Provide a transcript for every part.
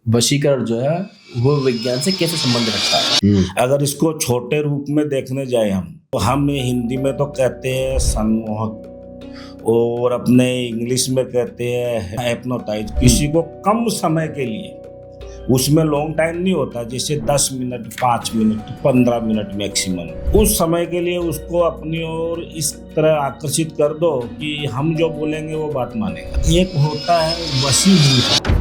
वशीकरण जो है वो विज्ञान से कैसे संबंध रखता है? अगर इसको छोटे रूप में देखने जाए हम हिंदी में तो कहते हैं सम्मोहक और अपने इंग्लिश में कहते हैं हिप्नोटाइज। किसी को कम समय के लिए, उसमें लॉन्ग टाइम नहीं होता, जैसे 10 मिनट 5 मिनट 15 मिनट मैक्सिमम, उस समय के लिए उसको अपनी ओर इस तरह आकर्षित कर दो कि हम जो बोलेंगे वो बात मानेगा। एक होता है वशीभूत।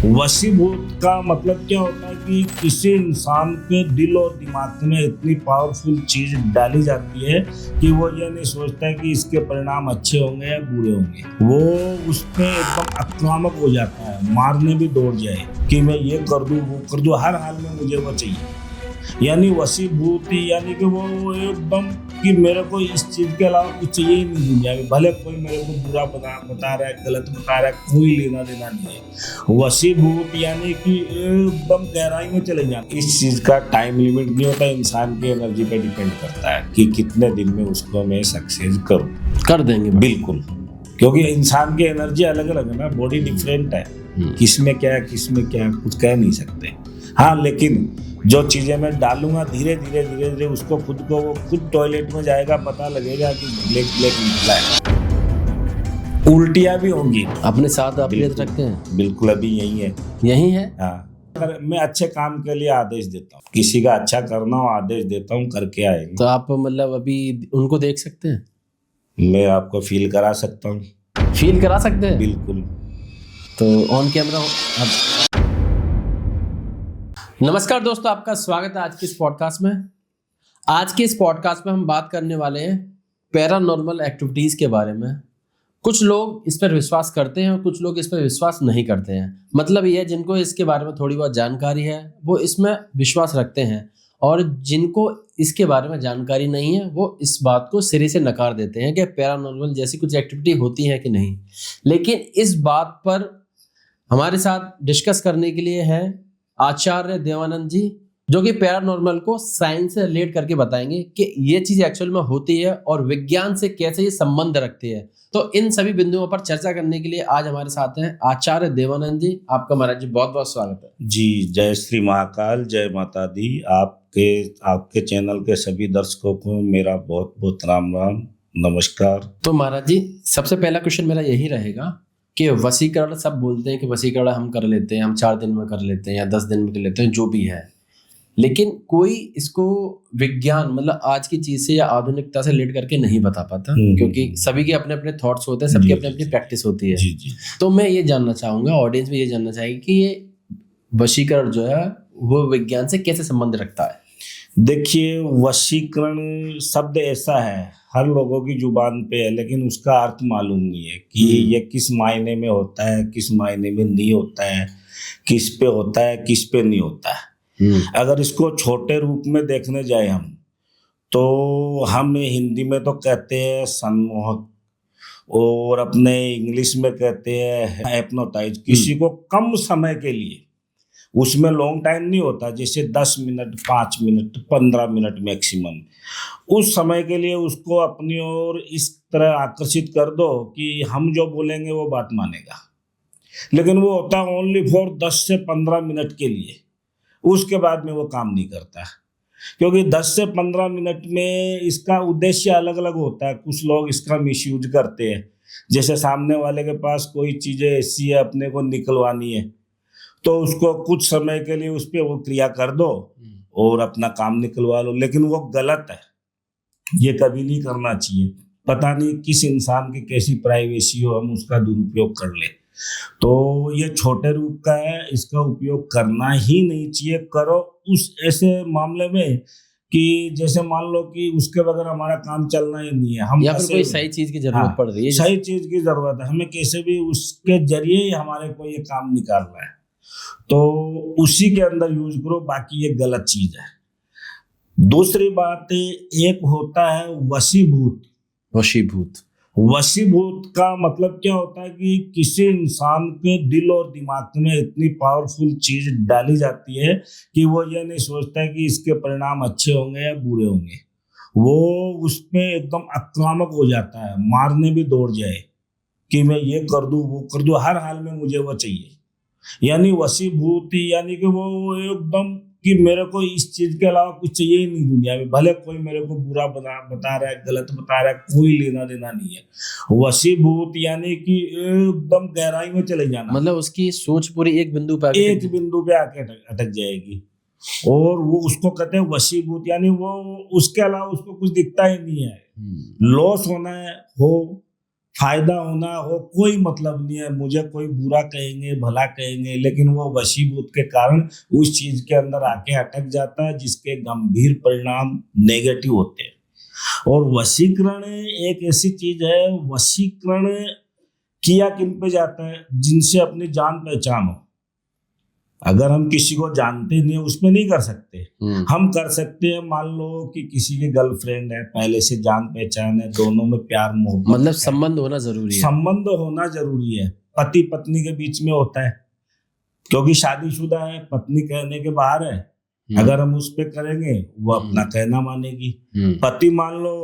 वशीभूत का मतलब क्या होता है कि किसी इंसान के दिल और दिमाग में इतनी पावरफुल चीज डाली जाती है कि वो ये नहीं सोचता है कि इसके परिणाम अच्छे होंगे या बुरे होंगे। वो उस पे एकदम आक्रामक हो जाता है, मारने भी दौड़ जाए कि मैं ये कर दूं वो कर दूं, हर हाल में मुझे वो चाहिए। यानी वशीभूत यानी कि वो एकदम कि मेरे को इस चीज के अलावा कुछ चाहिए ही नहीं दुनिया में, भले कोई मेरे को बुरा बता रहा है, गलत बता रहा है, कोई लेना देना नहीं है। वशीभूत यानी कि एकदम गहराई में चले जाना। इस चीज का टाइम लिमिट नहीं होता, इंसान की एनर्जी पे डिपेंड करता है कि कितने दिन में उसको मैं सक्सेस कर देंगे। बिल्कुल, क्योंकि इंसान की एनर्जी अलग अलग है ना, बॉडी डिफरेंट है, किसमें क्या है किसमें क्या है कुछ कह नहीं सकते। हाँ, लेकिन जो चीजें मैं डालूंगा धीरे धीरे उसको वो खुद टॉयलेट में जाएगा, पता लगेगा कि ब्लैक निकला है। उल्टियां भी होंगी। अपने साथ आप ले रखते हैं? बिल्कुल, अभी यही है। हाँ, अगर मैं अच्छे काम के लिए आदेश देता हूँ, किसी का अच्छा करना हो आदेश देता हूँ, करके आएंगे। तो आप मतलब अभी उनको देख सकते हैं? मैं आपको फील करा सकता हूँ। फील करा सकते हैं? बिल्कुल। तो ऑन कैमरा नमस्कार दोस्तों, आपका स्वागत है आज के इस पॉडकास्ट में। आज के इस पॉडकास्ट में हम बात करने वाले हैं पैरानॉर्मल एक्टिविटीज़ के बारे में। कुछ लोग इस पर विश्वास करते हैं और कुछ लोग इस पर विश्वास नहीं करते हैं। मतलब ये है, जिनको इसके बारे में थोड़ी बहुत जानकारी है वो इसमें विश्वास रखते हैं, और जिनको इसके बारे में जानकारी नहीं है वो इस बात को सिरे से नकार देते हैं कि पैरानॉर्मल जैसी कुछ एक्टिविटी होती है कि नहीं। लेकिन इस बात पर हमारे साथ डिस्कस करने के लिए है आचार्य देवानंद जी, जो कि पैरानॉर्मल को साइंस से रिलेट करके बताएंगे कि ये चीज एक्चुअल में होती है और विज्ञान से कैसे ये संबंध रखती है। तो इन सभी बिंदुओं पर चर्चा करने के लिए आज हमारे साथ हैं आचार्य देवानंद जी। आपका महाराज जी बहुत बहुत स्वागत है। जी, जय श्री महाकाल, जय माता दी। आपके चैनल के सभी दर्शकों को मेरा बहुत बहुत राम राम, नमस्कार। तो महाराज जी, सबसे पहला क्वेश्चन मेरा यही रहेगा कि वशीकरण, सब बोलते हैं कि वशीकरण हम कर लेते हैं, हम 4 दिन में कर लेते हैं या 10 दिन में कर लेते हैं, जो भी है, लेकिन कोई इसको विज्ञान मतलब आज की चीज से या आधुनिकता से रिलेट करके नहीं बता पाता, क्योंकि सभी के अपने अपने थॉट्स होते हैं, सबकी अपनी अपनी प्रैक्टिस होती है। जी। तो मैं ये जानना चाहूंगा, ऑडियंस भी ये जानना चाहेगी कि ये वशीकरण जो है वो विज्ञान से कैसे संबंध रखता है। देखिए, वशीकरण शब्द ऐसा है, हर लोगों की जुबान पे है, लेकिन उसका अर्थ मालूम नहीं है कि ये किस मायने में होता है, किस मायने में नहीं होता है, किस पे होता है, किस पे नहीं होता है। अगर इसको छोटे रूप में देखने जाए तो हम हिंदी में तो कहते हैं सम्मोहक और अपने इंग्लिश में कहते हैं हिप्नोटाइज। किसी को कम समय के लिए, उसमें लॉन्ग टाइम नहीं होता, जैसे 10 मिनट 5 मिनट 15 मिनट मैक्सिमम, उस समय के लिए उसको अपनी ओर इस तरह आकर्षित कर दो कि हम जो बोलेंगे वो बात मानेगा। लेकिन वो होता है ओनली फॉर 10 से 15 मिनट के लिए, उसके बाद में वो काम नहीं करता, क्योंकि 10 से 15 मिनट में इसका उद्देश्य अलग अलग होता है। कुछ लोग इसका मिसयूज करते हैं, जैसे सामने वाले के पास कोई चीज़ें ऐसी है अपने को निकलवानी है, तो उसको कुछ समय के लिए उस पर वो क्रिया कर दो और अपना काम निकलवा लो, लेकिन वो गलत है, ये कभी नहीं करना चाहिए। पता नहीं किस इंसान की कैसी प्राइवेसी हो, हम उसका दुरुपयोग कर ले। तो ये छोटे रूप का है, इसका उपयोग करना ही नहीं चाहिए। करो उस ऐसे मामले में कि जैसे मान लो कि उसके बगैर हमारा काम चलना ही नहीं है, हम या फिर कोई सही चीज की जरूरत पड़ रही है, सही चीज की जरूरत है, हमें कैसे भी उसके जरिए ही हमारे को ये काम निकालना है, तो उसी के अंदर यूज करो, बाकी ये गलत चीज है। दूसरी बात, एक होता है वशीभूत का मतलब क्या होता है कि किसी इंसान के दिल और दिमाग में इतनी पावरफुल चीज डाली जाती है कि वो ये नहीं सोचता है कि इसके परिणाम अच्छे होंगे या बुरे होंगे। वो उस पे एकदम आक्रामक हो जाता है, मारने भी दौड़ जाए कि मैं ये कर दूं वो कर दूं, हर हाल में मुझे वो चाहिए। यानी वशीभूति, यानी कि वो एकदम कि मेरे को इस चीज के अलावा कुछ चाहिए ही नहीं दुनिया में, भले कोई मेरे को बुरा बता रहा है, गलत बता रहा है, कोई लेना देना नहीं है। वशीभूत यानी कि एकदम गहराई में चले जाना, मतलब उसकी सोच पूरी एक बिंदु पे आके अटक जाएगी। और वो उसको कहते हैं वशीभूत, यानी वो उसके अलावा उसको कुछ दिखता ही नहीं है। लॉस होना है हो, फायदा होना हो, कोई मतलब नहीं है, मुझे कोई बुरा कहेंगे भला कहेंगे, लेकिन वो वशीभूत के कारण उस चीज के अंदर आके अटक जाता है, जिसके गंभीर परिणाम नेगेटिव होते हैं। और वशीकरण एक ऐसी चीज है, वशीकरण किया किन पे जाता है, जिनसे अपनी जान पहचान हो। अगर हम किसी को जानते नहीं है उसमें नहीं कर सकते। हम कर सकते हैं, मान लो कि किसी की गर्लफ्रेंड है, पहले से जान पहचान है, दोनों में प्यार मोहब्बत, मतलब संबंध होना जरूरी है। संबंध होना जरूरी है, पति पत्नी के बीच में होता है, क्योंकि शादीशुदा है, पत्नी कहने के बाहर है। अगर हम उस पे करेंगे वो अपना कहना मानेगी। पति मान लो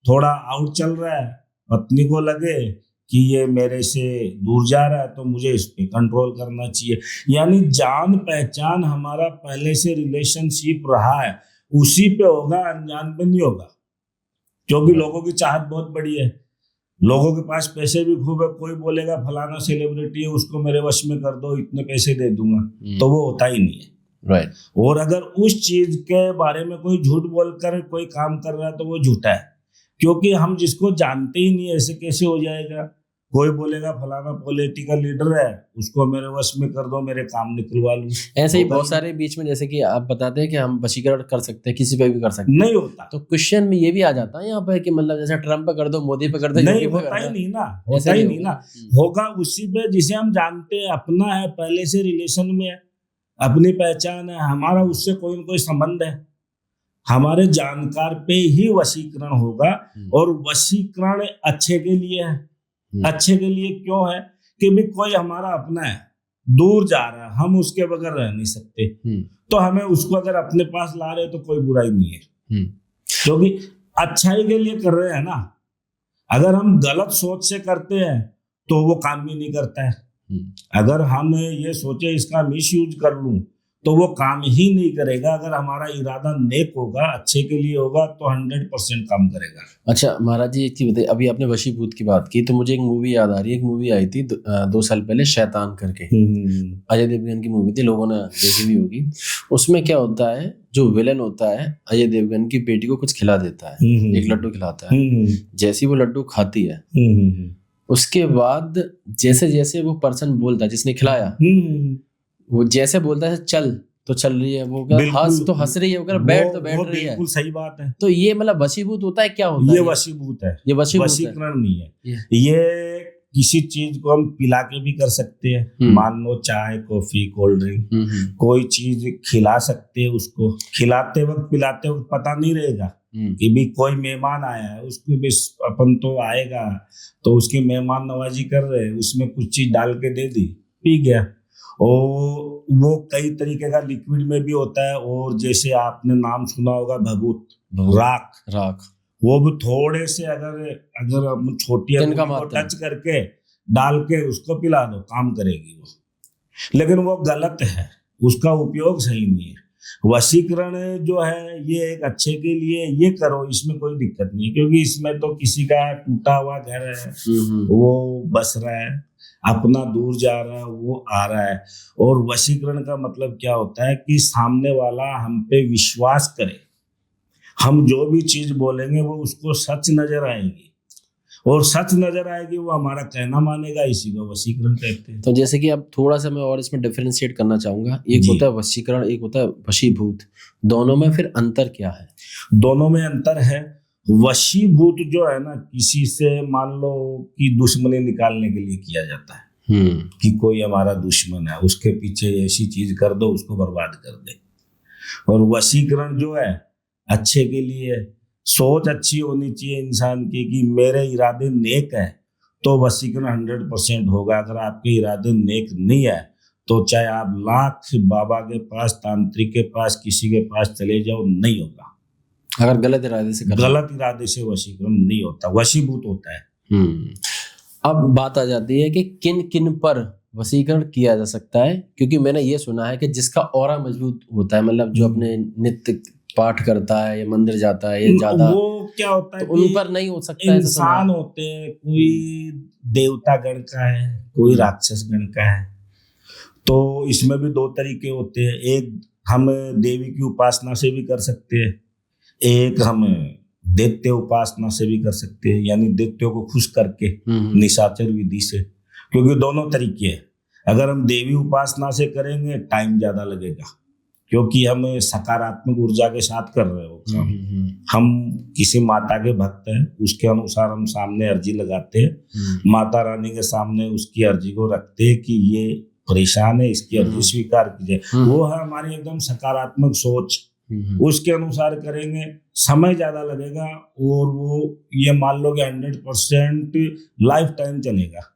थोड़ा आउट चल रहा है, पत्नी को लगे कि ये मेरे से दूर जा रहा है तो मुझे इस पे कंट्रोल करना चाहिए। यानी जान पहचान हमारा पहले से रिलेशनशिप रहा है, उसी पे होगा, अनजान पे नहीं होगा। क्योंकि लोगों की चाहत बहुत बड़ी है, लोगों के पास पैसे भी खूब है, कोई बोलेगा फलाना सेलिब्रिटी है, उसको मेरे वश में कर दो, इतने पैसे दे दूंगा, तो वो होता ही नहीं है। राइट। और अगर उस चीज के बारे में कोई झूठ बोलकर कोई काम कर रहा है तो वो झूठा है, क्योंकि हम जिसको जानते ही नहीं ऐसे कैसे हो जाएगा। कोई बोलेगा फलाना पॉलिटिकल लीडर है, उसको मेरे वश में कर दो, मेरे काम निकलवा लूं। ऐसे ही बहुत सारे बीच में, जैसे कि आप बताते हैं कि हम वशीकरण कर सकते हैं, किसी पे भी कर सकते हैं, नहीं होता। तो क्वेश्चन में ये भी आ जाता है यहाँ पे कि मतलब जैसे ट्रम्प पे कर दो, मोदी पे कर दो, नहीं होता ही नहीं ना, होता ही नहीं ना। होगा उसी पे जिसे हम जानते हैं, अपना है, पहले से रिलेशन में है, अपनी पहचान है, हमारा उससे कोई न कोई संबंध है, हमारे जानकार पे ही वशीकरण होगा। और वशीकरण अच्छे के लिए है। अच्छे के लिए क्यों है कि भी कोई हमारा अपना है, दूर जा रहा है, हम उसके बगैर रह नहीं सकते, तो हमें उसको अगर अपने पास ला रहे तो कोई बुराई नहीं है, क्योंकि अच्छाई के लिए कर रहे हैं ना। अगर हम गलत सोच से करते हैं तो वो काम भी नहीं करता है। अगर हम ये सोचे इसका मिस यूज कर लूं तो वो काम ही नहीं करेगा। अगर हमारा इरादा नेक होगा, अच्छे के लिए होगा, तो 100% काम करेगा। अच्छा महाराज जी, एक चीज बताइए, अभी आपने वशीभूत की बात की तो मुझे एक मूवी याद आ रही है। एक मूवी आई थी 2 साल पहले, शैतान करके, अजय देवगन की मूवी थी, लोगों ने देखी भी होगी। उसमें क्या होता है, जो विलन होता है अजय देवगन की बेटी को कुछ खिला देता है, एक लड्डू खिलाता है। जैसे वो लड्डू खाती है, उसके बाद जैसे जैसे वो पर्सन बोलता है जिसने खिलाया, वो जैसे बोलता है चल तो चल रही है, वो हंस तो हंस रही है, वो बैठ तो बैठ रही है। बिल्कुल सही बात है। तो ये मतलब वशीभूत होता है, क्या होता है? ये वशीभूत है, ये वशीकरण नहीं है। ये किसी चीज को हम पिला के भी कर सकते हैं, मान लो चाय, कॉफी, कोल्ड ड्रिंक, कोई चीज खिला सकते हैं। उसको खिलाते वक्त पिलाते वक्त पता नहीं रहेगा कि भी कोई मेहमान आया है, उसको भी अपन तो आएगा तो उसकी मेहमान नवाजी कर रहे हैं, उसमें कुछ चीज डाल के दे दी, पी गया। और वो कई तरीके का लिक्विड में भी होता है। और जैसे आपने नाम सुना होगा भभूत, राख, वो भी थोड़े से अगर हम छोटी को टच करके डाल के उसको पिला दो, काम करेगी वो, लेकिन वो गलत है, उसका उपयोग सही नहीं है। वशीकरण जो है ये एक अच्छे के लिए, ये करो, इसमें कोई दिक्कत नहीं, क्योंकि इसमें तो किसी का टूटा हुआ घर है, वो बस रहा है, अपना दूर जा रहा है, वो आ रहा है। और वशीकरण का मतलब क्या होता है कि सामने वाला हम पे विश्वास करे, हम जो भी चीज बोलेंगे वो उसको सच नजर आएगी, और सच नजर आएगी वो हमारा कहना मानेगा, इसी को वशीकरण कहते हैं। तो जैसे कि अब थोड़ा सा मैं और इसमें डिफरेंशिएट करना चाहूंगा, एक होता है वशीकरण, एक होता है वशीभूत, दोनों में फिर अंतर क्या है? दोनों में अंतर है। वशीभूत जो है ना, किसी से मान लो कि दुश्मनी निकालने के लिए किया जाता है, कि कोई हमारा दुश्मन है, उसके पीछे ऐसी चीज कर दो, उसको बर्बाद कर दे। और वशीकरण जो है अच्छे के लिए, सोच अच्छी होनी चाहिए इंसान की कि मेरे इरादे नेक है, तो वशीकरण 100% होगा। अगर आपके इरादे नेक नहीं है तो चाहे आप लाख बाबा के पास, तांत्रिक के पास, किसी के पास चले जाओ, नहीं होगा। अगर गलत इरादे से वशीकरण नहीं होता, वशीभूत होता है। अब बात आ जाती है कि किन किन पर वशीकरण किया जा सकता है? क्योंकि मैंने ये सुना है कि जिसका ऑरा मजबूत होता है, मतलब जो अपने नित्य पाठ करता है या मंदिर जाता है या ज्यादा, वो क्या होता है तो उन कि पर नहीं हो सकता है, ऐसा सुना इंसान है। होते हैं, कोई देवता गण का है, कोई राक्षस गण का है। तो इसमें भी दो तरीके होते हैं, एक हम देवी की उपासना से भी कर सकते हैं, एक हम दैत्य उपासना से भी कर सकते हैं, यानी दैत्यों को खुश करके निशाचर विधि से। क्योंकि दोनों तरीके हैं। अगर हम देवी उपासना से करेंगे टाइम ज्यादा लगेगा, क्योंकि हम सकारात्मक ऊर्जा के साथ कर रहे हो काम। हम किसी माता के भक्त हैं, उसके अनुसार हम सामने अर्जी लगाते हैं, माता रानी के सामने उसकी अर्जी को रखते हैं कि ये परेशान है, इसकी अर्जी स्वीकार कीजिए। वो है हमारी एकदम सकारात्मक सोच, उसके अनुसार करेंगे, समय ज्यादा लगेगा और वो ये मान लो कि 100% लाइफ टाइम चलेगा।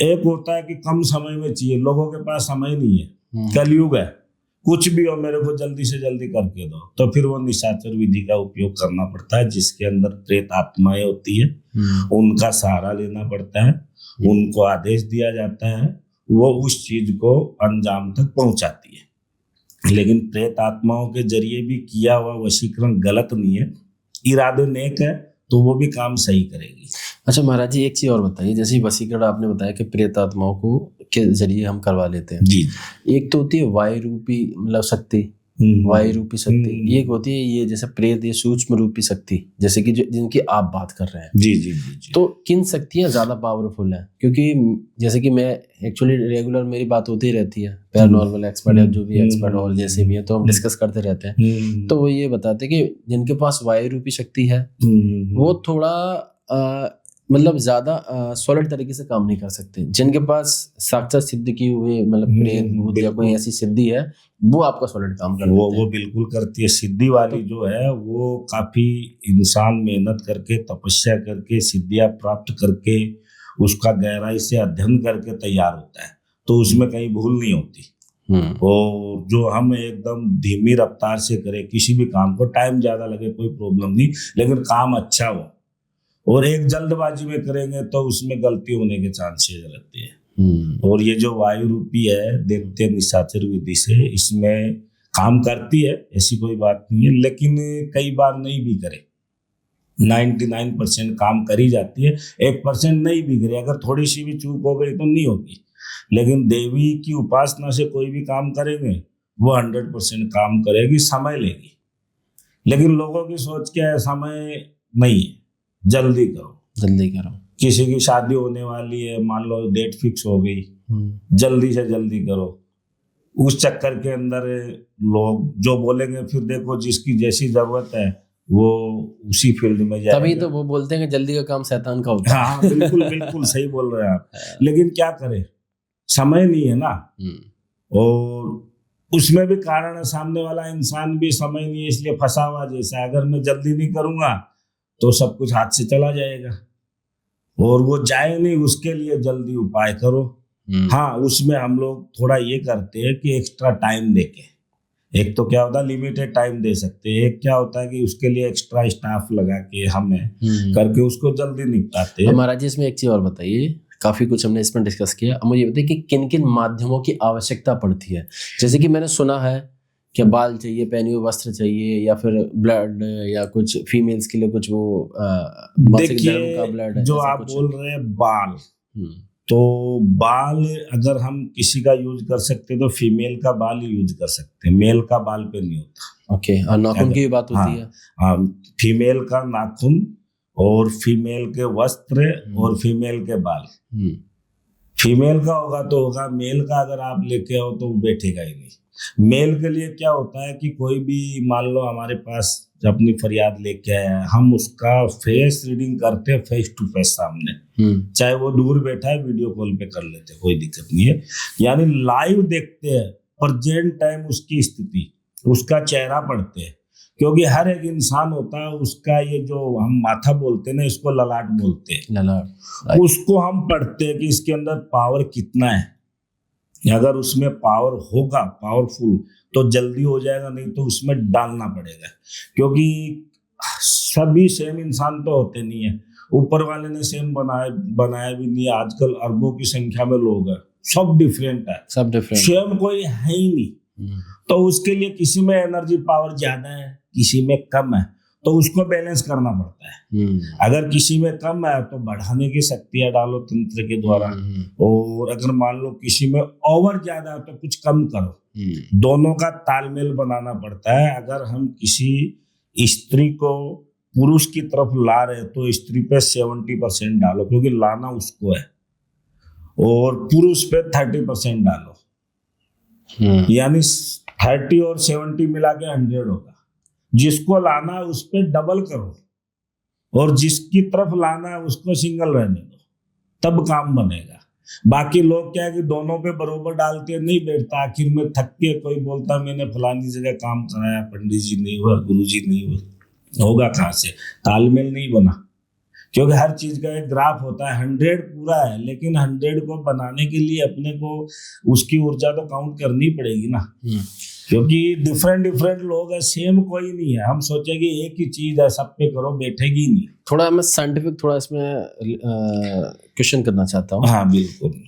एक होता है कि कम समय में चाहिए, लोगों के पास समय नहीं है, कलयुग है, कुछ भी हो मेरे को जल्दी से जल्दी करके दो, तो फिर वो निशाचर विधि का उपयोग करना पड़ता है, जिसके अंदर प्रेत आत्माएं होती है, उनका सहारा लेना पड़ता है, उनको आदेश दिया जाता है, वो उस चीज को अंजाम तक पहुंचाती है। लेकिन प्रेत आत्माओं के जरिए भी किया हुआ वशीकरण गलत नहीं है, इरादे नेक है तो वो भी काम सही करेगी। अच्छा महाराज जी, एक चीज और बताइए, जैसे वशीकरण आपने बताया कि प्रेत आत्माओं को के जरिए हम करवा लेते हैं जी। एक तो होती है वायु रूपी, मतलब शक्ति, वायु रूपी शक्ति। एक होती है ये जैसे प्रेत, ये सूक्ष्म रूपी शक्ति, जैसे कि जिनकी आप बात कर रहे हैं। जी जी जी। तो किन शक्तियां ज्यादा पावरफुल हैं? क्योंकि जैसे कि मैं एक्चुअली रेगुलर मेरी बात होती रहती है पैरानॉर्मल एक्सपर्ट या जो भी एक्सपर्ट और जैसे भी है, तो हम डिस्कस करते रहते हैं। तो वो ये बताते हैं कि जिनके पास वायु रूपी शक्ति है वो थोड़ा मतलब ज्यादा सॉलिड तरीके से काम नहीं कर सकते। जिनके पास साक्षात सिद्ध की हुई, मतलब प्रेत भूत या कोई ऐसी सिद्धि है, वो आपका सॉलिड काम कर वो बिल्कुल करती है। सिद्धि वाली जो है वो काफी इंसान मेहनत करके, तपस्या करके, सिद्धियां प्राप्त करके, उसका गहराई से अध्ययन करके तैयार होता है, तो उसमें कहीं भूल नहीं होती। और जो हम एकदम धीमी रफ्तार से करें किसी भी काम को, टाइम ज्यादा लगे कोई प्रॉब्लम नहीं, लेकिन काम अच्छा हो, और एक जल्दबाजी में करेंगे तो उसमें गलती होने के चांसेस रहते हैं। और ये जो वायु रूपी है दैत्य निशाचर विधि से, इसमें काम करती है, ऐसी कोई बात नहीं है, लेकिन कई बार नहीं भी करे। 99% काम करी जाती है, 1% नहीं भी करे, अगर थोड़ी सी भी चूक हो गई तो नहीं होगी। लेकिन देवी की उपासना से कोई भी काम करेंगे वो 100% काम करेगी, समय लेगी। लेकिन लोगों की सोच क्या है, समय नहीं है, जल्दी करो जल्दी करो। किसी की शादी होने वाली है, मान लो डेट फिक्स हो गई, जल्दी से जल्दी करो। उस चक्कर के अंदर लोग जो बोलेंगे, फिर देखो जिसकी जैसी जरूरत है वो उसी फील्ड में जाएगा। तभी तो वो बोलते हैं कि जल्दी का काम शैतान का होता है। हाँ बिल्कुल बिल्कुल सही बोल रहे हैं आप। लेकिन क्या करें, समय नहीं है ना, और उसमें भी कारण है, सामने वाला इंसान भी समय नहीं है, इसलिए फंसा हुआ जैसा। अगर मैं जल्दी नहीं करूंगा तो सब कुछ हाथ से चला जाएगा, और वो जाए नहीं, उसके लिए जल्दी उपाय करो। हाँ, उसमें हम लोग थोड़ा ये करते हैं कि एक्स्ट्रा टाइम देके, एक तो क्या होता है लिमिटेड टाइम दे सकते हैं, एक क्या होता है कि उसके लिए एक्स्ट्रा स्टाफ लगा के हमें करके उसको जल्दी निपटाते हैं। महाराज जी इसमें एक चीज और बताइए, काफी कुछ हमने इसमें डिस्कस किया, अब मुझे बताइए कि किन किन माध्यमों की आवश्यकता पड़ती है। जैसे कि मैंने सुना है कि बाल चाहिए, पहने हुए वस्त्र चाहिए, या फिर ब्लड, या कुछ फीमेल्स के लिए कुछ वो मासिक धर्म का ब्लड है, जो आप बोल रहे हैं बाल, तो बाल अगर हम किसी का यूज कर सकते तो फीमेल का बाल ही यूज कर सकते हैं, मेल का बाल पे नहीं होता। ओके, और नाखून की भी बात होती है। हाँ, फीमेल का नाखून और फीमेल के वस्त्र और फीमेल के बाल। फीमेल का होगा तो होगा, मेल का अगर आप लेके आओ तो बैठेगा ही नहीं। मेल के लिए क्या होता है कि कोई भी मान लो हमारे पास अपनी फरियाद लेके आया है, हम उसका फेस रीडिंग करते हैं, फेस टू फेस सामने, चाहे वो दूर बैठा है वीडियो कॉल पे कर लेते, कोई दिक्कत नहीं है। यानी लाइव देखते हैं, प्रेजेंट टाइम उसकी स्थिति, उसका चेहरा पढ़ते हैं, क्योंकि हर एक इंसान होता है, उसका ये जो हम माथा बोलते हैं ना, इसको ललाट बोलते हैं, ललाट, उसको हम पढ़ते हैं कि इसके अंदर पावर कितना है। अगर उसमें पावर होगा, पावरफुल, तो जल्दी हो जाएगा, नहीं तो उसमें डालना पड़ेगा, क्योंकि सभी सेम इंसान तो होते नहीं है, ऊपर वाले ने सेम बनाया भी नहीं। आजकल अरबों की संख्या में लोग हैं, सब डिफरेंट है, सब डिफरेंट। सेम कोई है ही नहीं। तो उसके लिए किसी में एनर्जी पावर ज्यादा है, किसी में कम है, तो उसको बैलेंस करना पड़ता है। अगर किसी में कम है तो बढ़ाने की शक्तियां डालो तंत्र के द्वारा, और अगर मान लो किसी में ओवर ज्यादा है तो कुछ कम करो। दोनों का तालमेल बनाना पड़ता है। अगर हम किसी स्त्री को पुरुष की तरफ ला रहे तो स्त्री पे 70% डालो, क्योंकि लाना उसको है, और पुरुष पे 30% डालो, यानी 30 और 70 मिला के 100 होगा। जिसको लाना है उस पे डबल करो, और जिसकी तरफ लाना है उसको सिंगल रहने दो, तब काम बनेगा। बाकी लोग क्या है कि दोनों पे बरोबर डालते नहीं बैठता, आखिर में थक के कोई बोलता मैंने फलानी जगह काम कराया, पंडित जी नहीं हुआ, गुरु जी नहीं हुआ, होगा कहाँ से? तालमेल नहीं बना। क्योंकि हर चीज का एक ग्राफ होता है। 100 पूरा है, लेकिन 100 को बनाने के लिए अपने को उसकी ऊर्जा तो काउंट करनी पड़ेगी ना, क्योंकि डिफरेंट लोग है, सेम कोई नहीं है। हम सोचे कि एक ही चीज है सब पे करो, बैठेगी नहीं। थोड़ा मैं साइंटिफिक थोड़ा इसमें क्वेश्चन करना चाहता हूँ। हाँ बिल्कुल।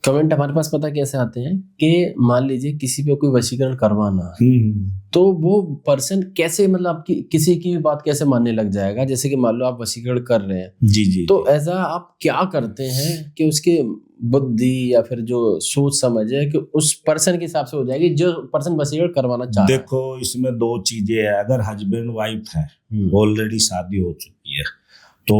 कमेंट हमारे पास पता कैसे आते हैं कि मान लीजिए किसी पे कोई वशीकरण करवाना है, तो वो पर्सन कैसे, मतलब आपकी किसी की भी बात कैसे मानने लग जाएगा? जैसे कि मान लो आप वशीकरण कर रहे हैं, जी, तो ऐसा आप क्या करते हैं कि उसके बुद्धि या फिर जो सोच समझ है कि उस पर्सन के हिसाब से हो जाएगी जो पर्सन वशीकरण करवाना चाह रहा है? देखो, इसमें 2 चीजें हैं। अगर हस्बैंड वाइफ है, ऑलरेडी शादी हो चुकी है, तो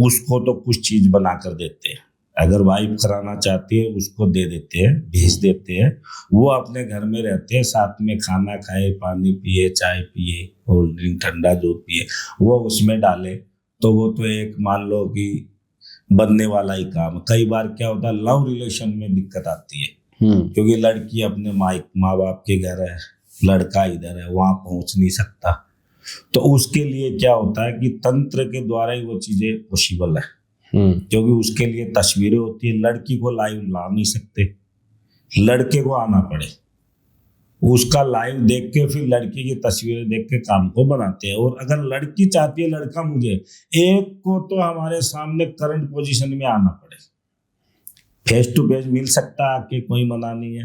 उसको तो कुछ चीज बना कर देते हैं। अगर वाइफ कराना चाहती है उसको दे देते हैं, भेज देते हैं। वो अपने घर में रहते हैं, साथ में खाना खाए, पानी पिए, चाय पिए, कोल्ड ड्रिंक ठंडा जो पिए वो उसमें डाले। तो वो तो एक मान लो कि बनने वाला ही काम। कई बार क्या होता है, लव रिलेशन में दिक्कत आती है, क्योंकि लड़की अपने माँ बाप के घर है, लड़का इधर है, वहां पहुंच नहीं सकता। तो उसके लिए क्या होता है कि तंत्र के द्वारा ही वो चीजें पॉसिबल है, क्योंकि उसके लिए तस्वीरें होती है। लड़की को लाइव ला नहीं सकते, लड़के को आना पड़े, उसका लाइव देख के फिर लड़की की तस्वीरें देख के काम को बनाते हैं। और अगर लड़की चाहती है लड़का मुझे, एक को तो हमारे सामने करंट पोजीशन में आना पड़े, फेस टू फेस मिल सकता है आके, कोई मना नहीं है।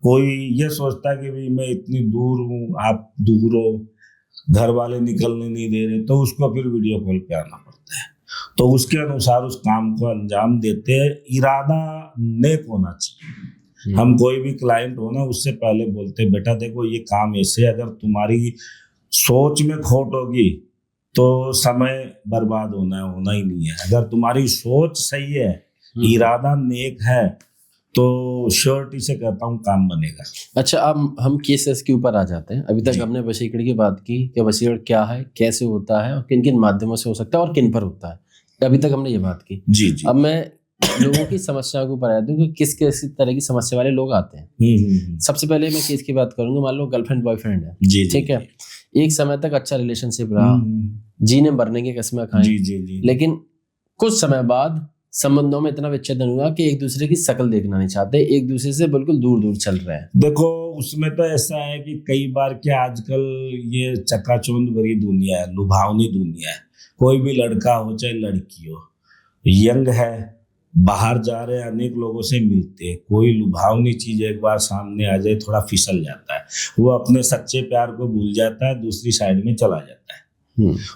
कोई ये सोचता है कि भाई मैं इतनी दूर हूँ, आप दूर हो, घर वाले निकलने नहीं दे रहे, तो उसको फिर वीडियो कॉल पे आना पड़ता है। तो उसके अनुसार उस काम को अंजाम देते हैं। इरादा नेक होना चाहिए। हम कोई भी क्लाइंट हो ना, उससे पहले बोलते हैं बेटा देखो ये काम ऐसे, अगर तुम्हारी सोच में खोट होगी तो समय बर्बाद होना ही नहीं है। अगर तुम्हारी सोच सही है, इरादा नेक है, तो श्योरिटी से कहता हूँ काम बनेगा। अच्छा, अब हम केसेस के ऊपर आ जाते हैं। अभी तक हमने वशीकरण की बात की कि वशीकरण क्या है, कैसे होता है, और किन किन माध्यमों से हो सकता है और किन पर होता है। अभी तक हमने ये बात की। जी। अब मैं लोगों की समस्याओं के ऊपर आ दूं कि किस किस तरह की समस्या वाले लोग आते हैं। सबसे पहले मैं केस की बात करूंगा। मान लो गर्लफ्रेंड बॉयफ्रेंड है, ठीक है, एक समय तक अच्छा रिलेशनशिप रहा, जीने मरने की कस्में खाई, लेकिन कुछ समय बाद संबंधों में इतना विच्छेदन हुआ कि एक दूसरे की शक्ल देखना नहीं चाहते, एक दूसरे से बिल्कुल दूर दूर चल रहे हैं। देखो, उसमें तो ऐसा है कि कई बार क्या आजकल ये चकाचौंध भरी दुनिया है, लुभावनी दुनिया है। कोई भी लड़का हो चाहे लड़की हो, यंग है, बाहर जा रहे हैं, अनेक लोगों से मिलते हैं, कोई लुभावनी चीज एक बार सामने आ जाए थोड़ा फिसल जाता है, वो अपने सच्चे प्यार को भूल जाता है, दूसरी साइड में चला जाता है।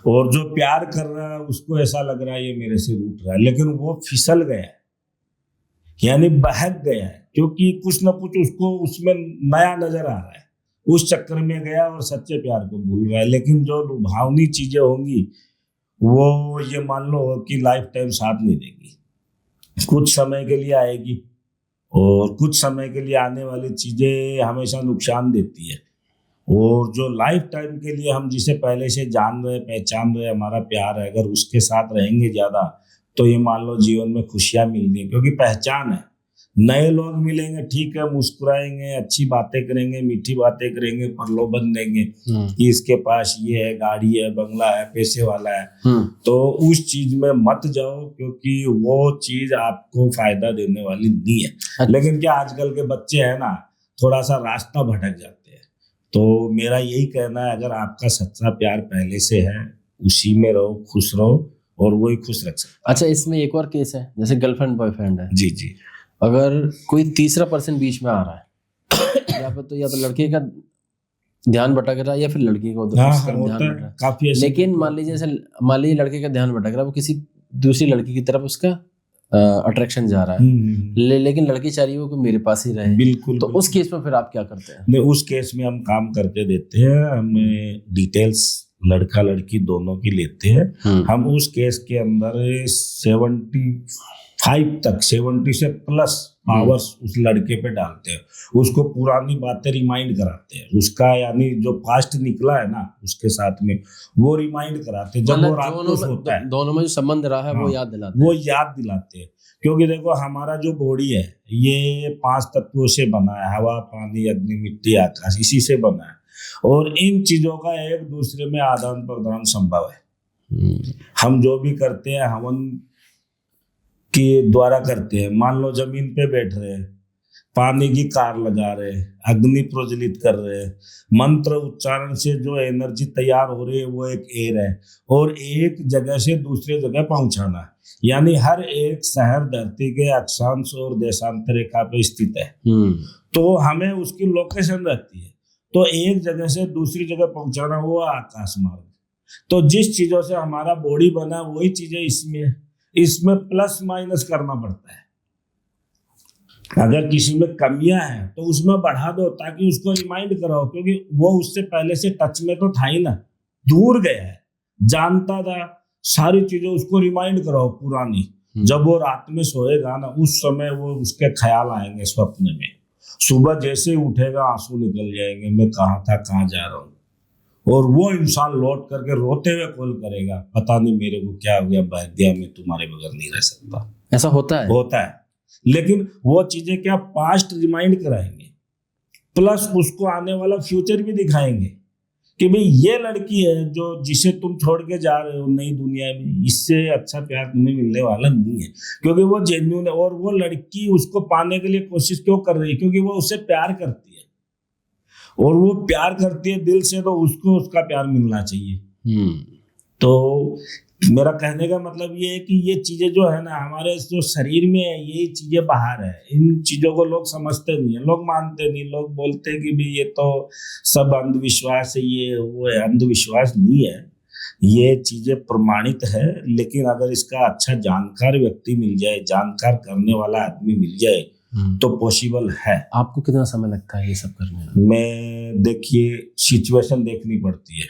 और जो प्यार कर रहा है उसको ऐसा लग रहा है ये मेरे से रूठ रहा है, लेकिन वो फिसल गया है, यानी बहक गया है, क्योंकि कुछ ना कुछ उसको उसमें नया नजर आ रहा है, उस चक्कर में गया और सच्चे प्यार को भूल रहा है। लेकिन जो लुभावनी चीजें होंगी वो ये मान लो कि लाइफ टाइम साथ नहीं देगी, कुछ समय के लिए आएगी, और कुछ समय के लिए आने वाली चीजें हमेशा नुकसान देती है। और जो लाइफ टाइम के लिए हम जिसे पहले से जान रहे, पहचान रहे, हमारा प्यार है, अगर उसके साथ रहेंगे ज्यादा, तो ये मान लो जीवन में खुशियां मिलनी, क्योंकि पहचान है। नए लोग मिलेंगे, ठीक है, मुस्कुराएंगे, अच्छी बातें करेंगे, मीठी बातें करेंगे, प्रलोभन देंगे कि इसके पास ये है, गाड़ी है, बंगला है, पैसे वाला है, तो उस चीज में मत जाओ, क्योंकि वो चीज आपको फायदा देने वाली नहीं है। लेकिन क्या आजकल के बच्चे हैं ना, थोड़ा सा रास्ता भटक जाते हैं। तो मेरा यही कहना है, अगर आपका सच्चा प्यार पहले से है, उसी में रहो, खुश रहो, और वही खुश रख सकता है। अच्छा, इसमें एक और केस है, जैसे गर्लफ्रेंड बॉयफ्रेंड है। जी। अगर कोई तीसरा पर्सन बीच में आ रहा है या तो लड़के का ध्यान भटक रहा है या फिर लड़की का ध्यान भटक रहा है, काफी लेकिन मान लीजिए लड़के का ध्यान भटक रहा है, वो किसी दूसरी लड़की की तरफ उसका अट्रैक्शन जा रहा है, लेकिन लड़की चाह रही है कि मेरे पास ही रहे। बिल्कुल। तो उस केस में फिर आप क्या करते हैं? नहीं, उस केस में हम काम करके देते हैं, हमें डिटेल्स लड़का लड़की दोनों की लेते हैं। हम उस केस के अंदर 70 से प्लस पावर्स उस लड़के पे डालते हैं, उसको पुरानी बातें रिमाइंड कराते हैं, उसका यानी जो पास्ट निकला है ना उसके साथ में वो रिमाइंड कराते हैं। जब वो रात को सोता है, दोनों में जो संबंध रहा है वो याद दिलाते हैं। क्योंकि देखो हमारा जो बॉडी है ये 5 तत्वों से बना है, हवा, पानी, अग्नि, मिट्टी, आकाश, इसी से बना है, और इन चीजों का एक दूसरे में आदान प्रदान संभव है। हम जो भी करते हैं हवन के द्वारा करते हैं। मान लो जमीन पे बैठ रहे हैं, पानी की कार लगा रहे हैं, अग्नि प्रज्वलित कर रहे हैं, मंत्र उच्चारण से जो एनर्जी तैयार हो रही है वो एक एयर है, और एक जगह से दूसरे जगह पहुंचाना है। यानी हर एक शहर धरती के अक्षांश और देशांतर रेखा पे स्थित है, तो हमें उसकी लोकेशन रहती है, तो एक जगह से दूसरी जगह पहुंचाना वो आकाश मार्ग। तो जिस चीजों से हमारा बॉडी बना वही चीजें इसमें प्लस माइनस करना पड़ता है। अगर किसी में कमियां हैं तो उसमें बढ़ा दो ताकि उसको रिमाइंड कराओ, क्योंकि वो उससे पहले से टच में तो था ही ना, दूर गया है, जानता था सारी चीजें, उसको रिमाइंड कराओ पुरानी। जब वो रात में सोएगा ना उस समय वो उसके ख्याल आएंगे स्वप्न में, सुबह जैसे ही उठेगा आंसू निकल जाएंगे, मैं कहाँ था, कहाँ जा रहा हूँ, और वो इंसान लौट करके रोते हुए कॉल करेगा, पता नहीं मेरे को क्या हो गया, बहदिया में तुम्हारे बगैर नहीं रह सकता। ऐसा होता है। लेकिन वो चीजें क्या पास्ट रिमाइंड कराएंगे, प्लस उसको आने वाला फ्यूचर भी दिखाएंगे कि भाई ये लड़की है जो जिसे तुम छोड़ के जा रहे हो नई दुनिया में, इससे अच्छा प्यार तुम्हें मिलने वाला नहीं है, क्योंकि वो जेन्युइन है। और वो लड़की उसको पाने के लिए कोशिश क्यों कर रही है? क्योंकि वो उससे प्यार करती है, और वो प्यार करती है दिल से, तो उसको उसका प्यार मिलना चाहिए। तो मेरा कहने का मतलब ये है कि ये चीजें जो है ना हमारे जो शरीर में है, ये चीजें बाहर है, इन चीजों को लोग समझते नहीं है, लोग मानते नहीं, लोग बोलते हैं कि भाई ये तो सब अंधविश्वास है, ये वो है। अंधविश्वास नहीं है, ये चीजें प्रमाणित है, लेकिन अगर इसका अच्छा जानकार व्यक्ति मिल जाए, जानकार करने वाला आदमी मिल जाए तो पॉसिबल है। आपको कितना समय लगता है ये सब करने में? देखिए सिचुएशन देखनी पड़ती है,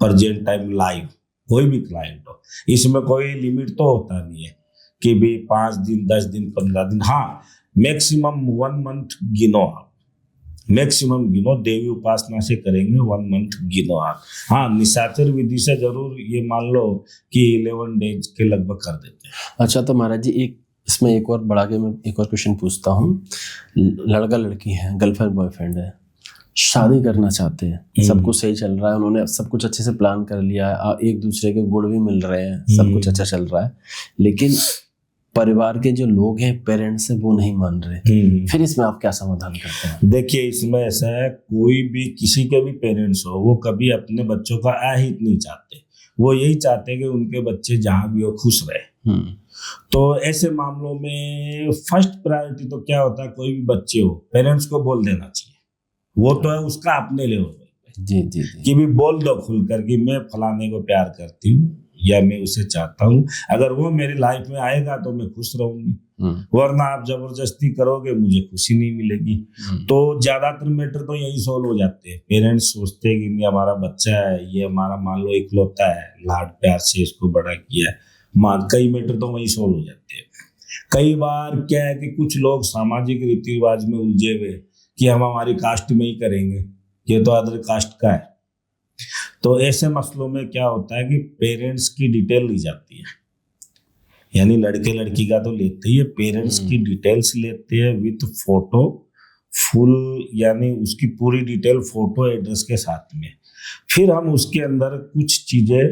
प्रेजेंट टाइम लाइव, कोई भी क्लाइंट हो, इसमें कोई लिमिट तो होता नहीं है कि भी 5 दिन 10 दिन 15 दिन, हाँ मैक्सिमम 1 मंथ गिनो आप, मैक्सिमम गिनो, देवी उपासना से करेंगे 1 मंथ गिनो आप। हाँ निशाचर विधि से जरूर ये मान लो कि 11 डेज के लगभग कर देते हैं। अच्छा, तो महाराज जी इसमें एक और बढ़ा के मैं एक और क्वेश्चन पूछता हूँ। लड़का लड़की है, गर्लफ्रेंड बॉयफ्रेंड है, शादी करना चाहते हैं, सब कुछ सही चल रहा है, उन्होंने सब कुछ अच्छे से प्लान कर लिया है, एक दूसरे के गुण भी मिल रहे हैं, सब कुछ अच्छा चल रहा है, लेकिन परिवार के जो लोग हैं, पेरेंट्स हैं, वो नहीं मान रहे। फिर इसमें आप क्या समाधान करते हैं? देखिए इसमें ऐसा है, कोई भी किसी के भी पेरेंट्स हो, वो कभी अपने बच्चों का अहित नहीं चाहते, वो यही चाहते हैं कि उनके बच्चे जहाँ भी हो खुश रहे। तो ऐसे मामलों में फर्स्ट प्रायोरिटी तो क्या होता है, कोई भी बच्चे हो पेरेंट्स को बोल देना चाहिए, वो तो है उसका अपने लेवल पे जी कि भी बोल दो खुल कर कि मैं फलाने को प्यार करती हूँ या मैं उसे चाहता हूँ, अगर वो मेरी लाइफ में आएगा तो मैं खुश रहूंगी, वरना आप जबरदस्ती करोगे मुझे खुशी नहीं मिलेगी। तो ज्यादातर मैटर तो यही सॉल्व हो जाते हैं। पेरेंट्स सोचते हैं कि हमारा बच्चा है, ये हमारा मान लो इकलौता है, लाड प्यार से इसको बड़ा किया है, कई मैटर तो वही सॉल्व हो जाते हैं। कई बार क्या है कि कुछ लोग सामाजिक रीति रिवाज में उलझे हुए कि हम हमारी कास्ट में ही करेंगे, ये तो अदर कास्ट का है। तो ऐसे मसलों में क्या होता है कि पेरेंट्स की डिटेल ली जाती है, यानी लड़के लड़की का तो लेते ही है, पेरेंट्स की डिटेल्स लेते हैं विथ फोटो फुल, यानी उसकी पूरी डिटेल फोटो एड्रेस के साथ में। फिर हम उसके अंदर कुछ चीजें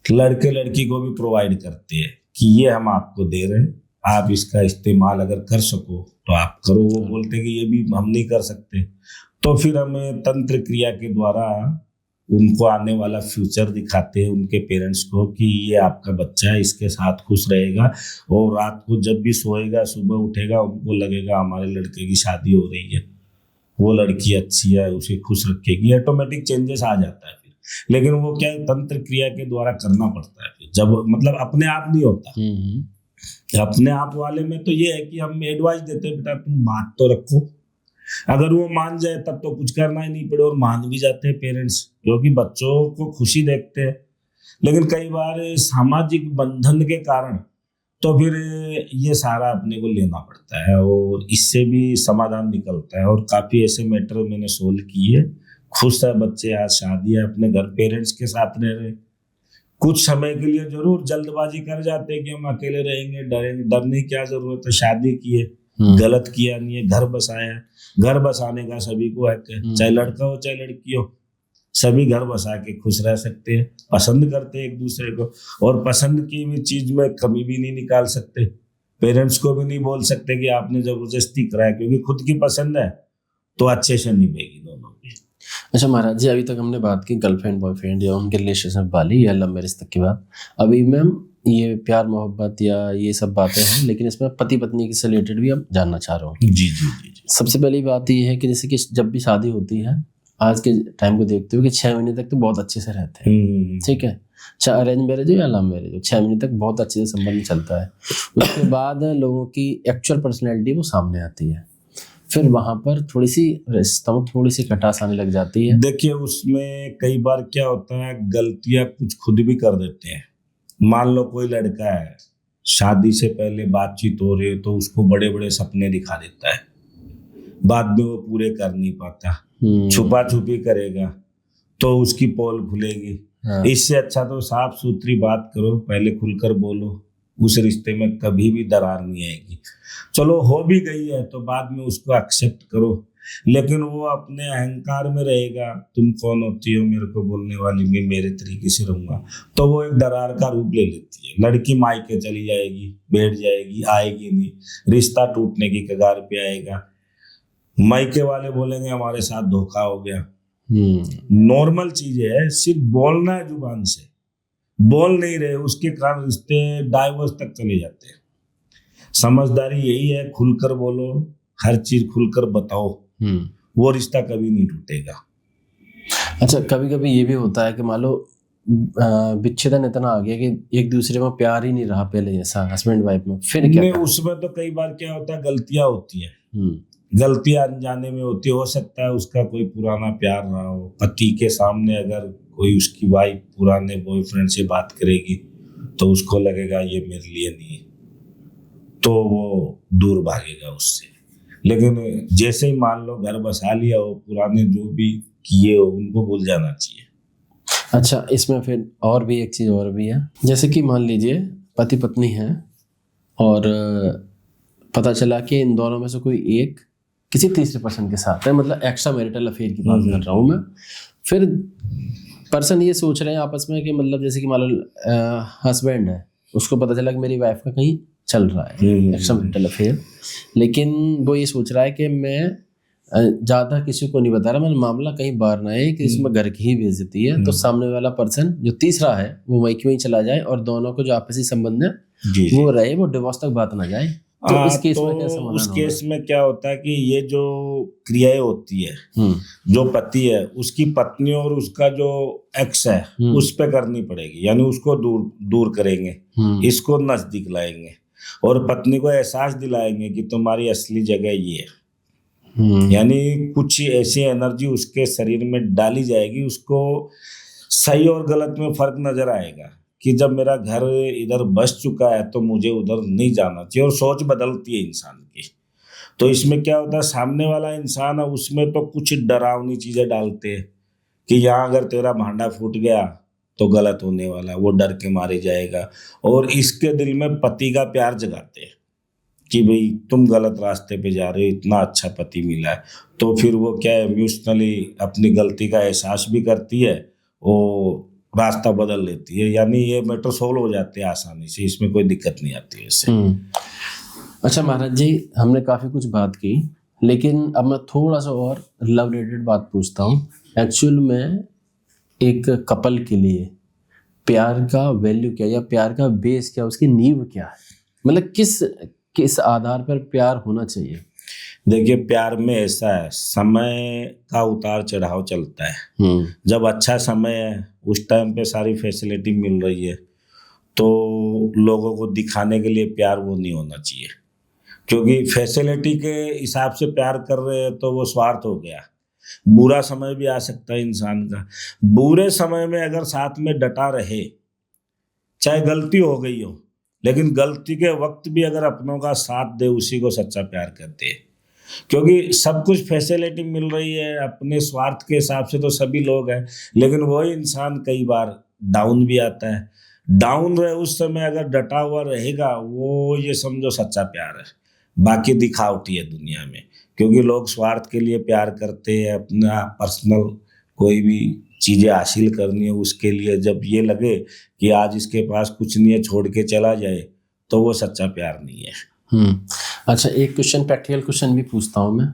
लड़के लड़की को भी प्रोवाइड करते हैं कि ये हम आपको दे रहे हैं, आप इसका इस्तेमाल अगर कर सको तो आप करो। वो बोलते हैं कि ये भी हम नहीं कर सकते, तो फिर हमें तंत्र क्रिया के द्वारा उनको आने वाला फ्यूचर दिखाते हैं उनके पेरेंट्स को कि ये आपका बच्चा है, इसके साथ खुश रहेगा, और रात को जब भी सोएगा सुबह उठेगा उनको लगेगा हमारे लड़के की शादी हो रही है, वो लड़की अच्छी है, उसे खुश रखेगी, ऑटोमेटिक चेंजेस आ जाता है फिर। लेकिन वो क्या है, तंत्र क्रिया के द्वारा करना पड़ता है फिर, जब मतलब अपने आप नहीं होता। अपने आप वाले में तो ये है कि हम एडवाइस देते हैं, बेटा तुम बात तो रखो, अगर वो मान जाए तब तो कुछ करना ही नहीं पड़े, और मान भी जाते हैं पेरेंट्स, क्योंकि बच्चों को खुशी देखते हैं। लेकिन कई बार सामाजिक बंधन के कारण तो फिर ये सारा अपने को लेना पड़ता है, और इससे भी समाधान निकलता है। और काफी ऐसे मैटर मैंने सोल्व किए, खुश है बच्चे, आज शादी है, अपने घर पेरेंट्स के साथ रह रहे। कुछ समय के लिए जरूर जल्दबाजी कर जाते हैं कि हम अकेले रहेंगे, डरेंगे, डरने की क्या जरूरत है, शादी की है, गलत किया नहीं है, घर बसाया है, घर बसाने का सभी को हक है, चाहे लड़का हो चाहे लड़की हो, सभी घर बसा के खुश रह सकते हैं, पसंद करते हैं एक दूसरे को, और पसंद की भी चीज में कमी भी नहीं निकाल सकते, पेरेंट्स को भी नहीं बोल सकते कि आपने जबरदस्ती कराया, क्योंकि खुद की पसंद है तो अच्छे से निभेगी दोनों की। अच्छा महाराज जी, अभी तक हमने बात की गर्लफ्रेंड बॉयफ्रेंड या उनके रिलेशनशिप वाली या लव मैरिज तक की बात। अभी मैम ये प्यार मोहब्बत या ये सब बातें हैं, लेकिन इसमें पति पत्नी से रिलेटेड भी हम जानना चाह रहा हूँ। जी जी जी जी। सबसे पहली बात ये है कि जैसे कि जब भी शादी होती है आज के टाइम को देखते हुए कि 6 महीने तक तो बहुत अच्छे से रहते हैं, ठीक है, चाहे अरेंज मैरिज हो या लव मैरिज हो, 6 महीने तक बहुत अच्छे से संबंध चलता है। उसके बाद लोगों की एक्चुअल पर्सनैलिटी वो सामने आती है, फिर वहां पर थोड़ी सी रिश्तों में थोड़ी सी खटास आने लग जाती है। देखिए उसमें कई बार क्या होता है, गलतियां कुछ खुद भी कर देते हैं। मान लो कोई लड़का है, शादी से पहले बातचीत हो रही है तो उसको बड़े बड़े सपने दिखा देता है, बाद में वो पूरे कर नहीं पाता, छुपा छुपी करेगा तो उसकी पोल खुलेगी। हाँ। इससे अच्छा तो साफ सुथरी बात करो, पहले खुलकर बोलो, उस रिश्ते में कभी भी दरार नहीं आएगी। चलो हो भी गई है तो बाद में उसको एक्सेप्ट करो, लेकिन वो अपने अहंकार में रहेगा, तुम कौन होती हो मेरे को बोलने वाली, मैं मेरे तरीके से रहूंगा, तो वो एक दरार का रूप ले लेती है। लड़की मायके चली जाएगी, बैठ जाएगी, आएगी नहीं, रिश्ता टूटने की कगार पे आएगा। मायके वाले बोलेंगे हमारे साथ धोखा हो गया। नॉर्मल चीज है, सिर्फ बोलना है जुबान से, बोल नहीं रहे, उसके कारण रिश्ते डाइवोर्स तक चले जाते हैं। समझदारी यही है, खुलकर बोलो, हर चीज खुलकर बताओ, वो रिश्ता कभी नहीं टूटेगा। अच्छा, कभी कभी ये भी होता है कि मान लो विच्छेदन इतना आ गया कि एक दूसरे में प्यार ही नहीं रहा पहले जैसा हस्बैंड वाइफ में, फिर क्या? उसमें तो कई बार क्या होता है, गलतियां होती है, गलतियां अनजाने में होती हो सकता है उसका कोई पुराना प्यार रहा हो, पति के सामने अगर कोई उसकी वाइफ पुराने बॉयफ्रेंड से बात करेगी तो उसको लगेगा ये मेरे लिए नहीं है, तो वो दूर भागेगा उससे। लेकिन जैसे ही मान लो घर बसा लिया हो, पुराने जो भी किए हो उनको भूल जाना चाहिए। अच्छा, इसमें फिर और भी एक चीज और भी है, जैसे कि मान लीजिए पति पत्नी है और पता चला कि इन दोनों में से कोई एक किसी तीसरे पर्सन के साथ है, मतलब एक्स्ट्रा मैरिटल अफेयर की बात कर रहा हूँ मैं। फिर पर्सन ये सोच रहे हैं आपस में कि मतलब जैसे कि मान लो हस्बैंड है, उसको पता चला कि मेरी वाइफ का कहीं चल रहा है एक्स्ट्रा मैरिटल अफेयर, लेकिन वो ये सोच रहा है कि मैं ज़्यादा किसी को नहीं बता रहा, मतलब मामला कहीं बाहर ना है कि इसमें घर की ही बेइज्जती है, तो सामने वाला पर्सन जो तीसरा है वो वहीं की वहीं चला जाए और दोनों को जो आपसी संबंध है वो रहे, वो डिवोर्स तक बात ना जाए। तो इस केस में क्या समाधान उस केस में क्या होता है कि ये जो क्रियाएं होती है, जो पति है उसकी पत्नी और उसका जो एक्स है उस पे करनी पड़ेगी, यानी उसको दूर करेंगे, इसको नजदीक लाएंगे और पत्नी को एहसास दिलाएंगे कि तुम्हारी असली जगह ये है। यानी कुछ ऐसी एनर्जी उसके शरीर में डाली जाएगी, उसको सही और गलत में फर्क नजर आएगा कि जब मेरा घर इधर बस चुका है तो मुझे उधर नहीं जाना चाहिए, और सोच बदलती है इंसान की। तो इसमें क्या होता है, सामने वाला इंसान है उसमें तो कुछ डरावनी चीजें डालते हैं कि यहाँ अगर तेरा भांडा फूट गया तो गलत होने वाला, वो डर के मारे जाएगा, और इसके दिल में पति का प्यार जगाते हैं कि भाई तुम गलत रास्ते पे जा रहे हो, इतना अच्छा पति मिला है। तो फिर वो क्या है, इमोशनली अपनी गलती का एहसास भी करती है और रास्ता बदल लेती है, यानी ये मैटर सोल्व हो जाते हैं आसानी से, इसमें कोई दिक्कत नहीं आती है इससे। अच्छा महाराज जी, हमने काफ़ी कुछ बात की, लेकिन अब मैं थोड़ा सा और लव रिलेटेड बात पूछता हूँ। एक्चुअल में एक कपल के लिए प्यार का वैल्यू क्या, या प्यार का बेस क्या, उसकी नींव क्या है? मतलब किस किस आधार पर प्यार होना चाहिए? देखिए, प्यार में ऐसा है, समय का उतार चढ़ाव चलता है। जब अच्छा समय है उस टाइम पे सारी फैसिलिटी मिल रही है, तो लोगों को दिखाने के लिए प्यार वो नहीं होना चाहिए, क्योंकि फैसिलिटी के हिसाब से प्यार कर रहे हैं तो वो स्वार्थ हो गया। बुरा समय भी आ सकता है इंसान का, बुरे समय में अगर साथ में डटा रहे, चाहे गलती हो गई हो, लेकिन गलती के वक्त भी अगर अपनों का साथ दे, उसी को सच्चा प्यार कहते हैं। क्योंकि सब कुछ फैसिलिटी मिल रही है, अपने स्वार्थ के हिसाब से तो सभी लोग हैं, लेकिन वही इंसान कई बार डाउन भी आता है। डाउन रहे उस समय अगर डटा हुआ रहेगा, वो ये समझो सच्चा प्यार है। बाकी दिखावटी है दुनिया में, क्योंकि लोग स्वार्थ के लिए प्यार करते हैं, अपना पर्सनल कोई भी चीजें हासिल करनी है उसके लिए। जब ये लगे कि आज इसके पास कुछ नहीं है, छोड़ के चला जाए, तो वो सच्चा प्यार नहीं है। अच्छा, एक क्वेश्चन, प्रैक्टिकल क्वेश्चन भी पूछता हूँ मैं।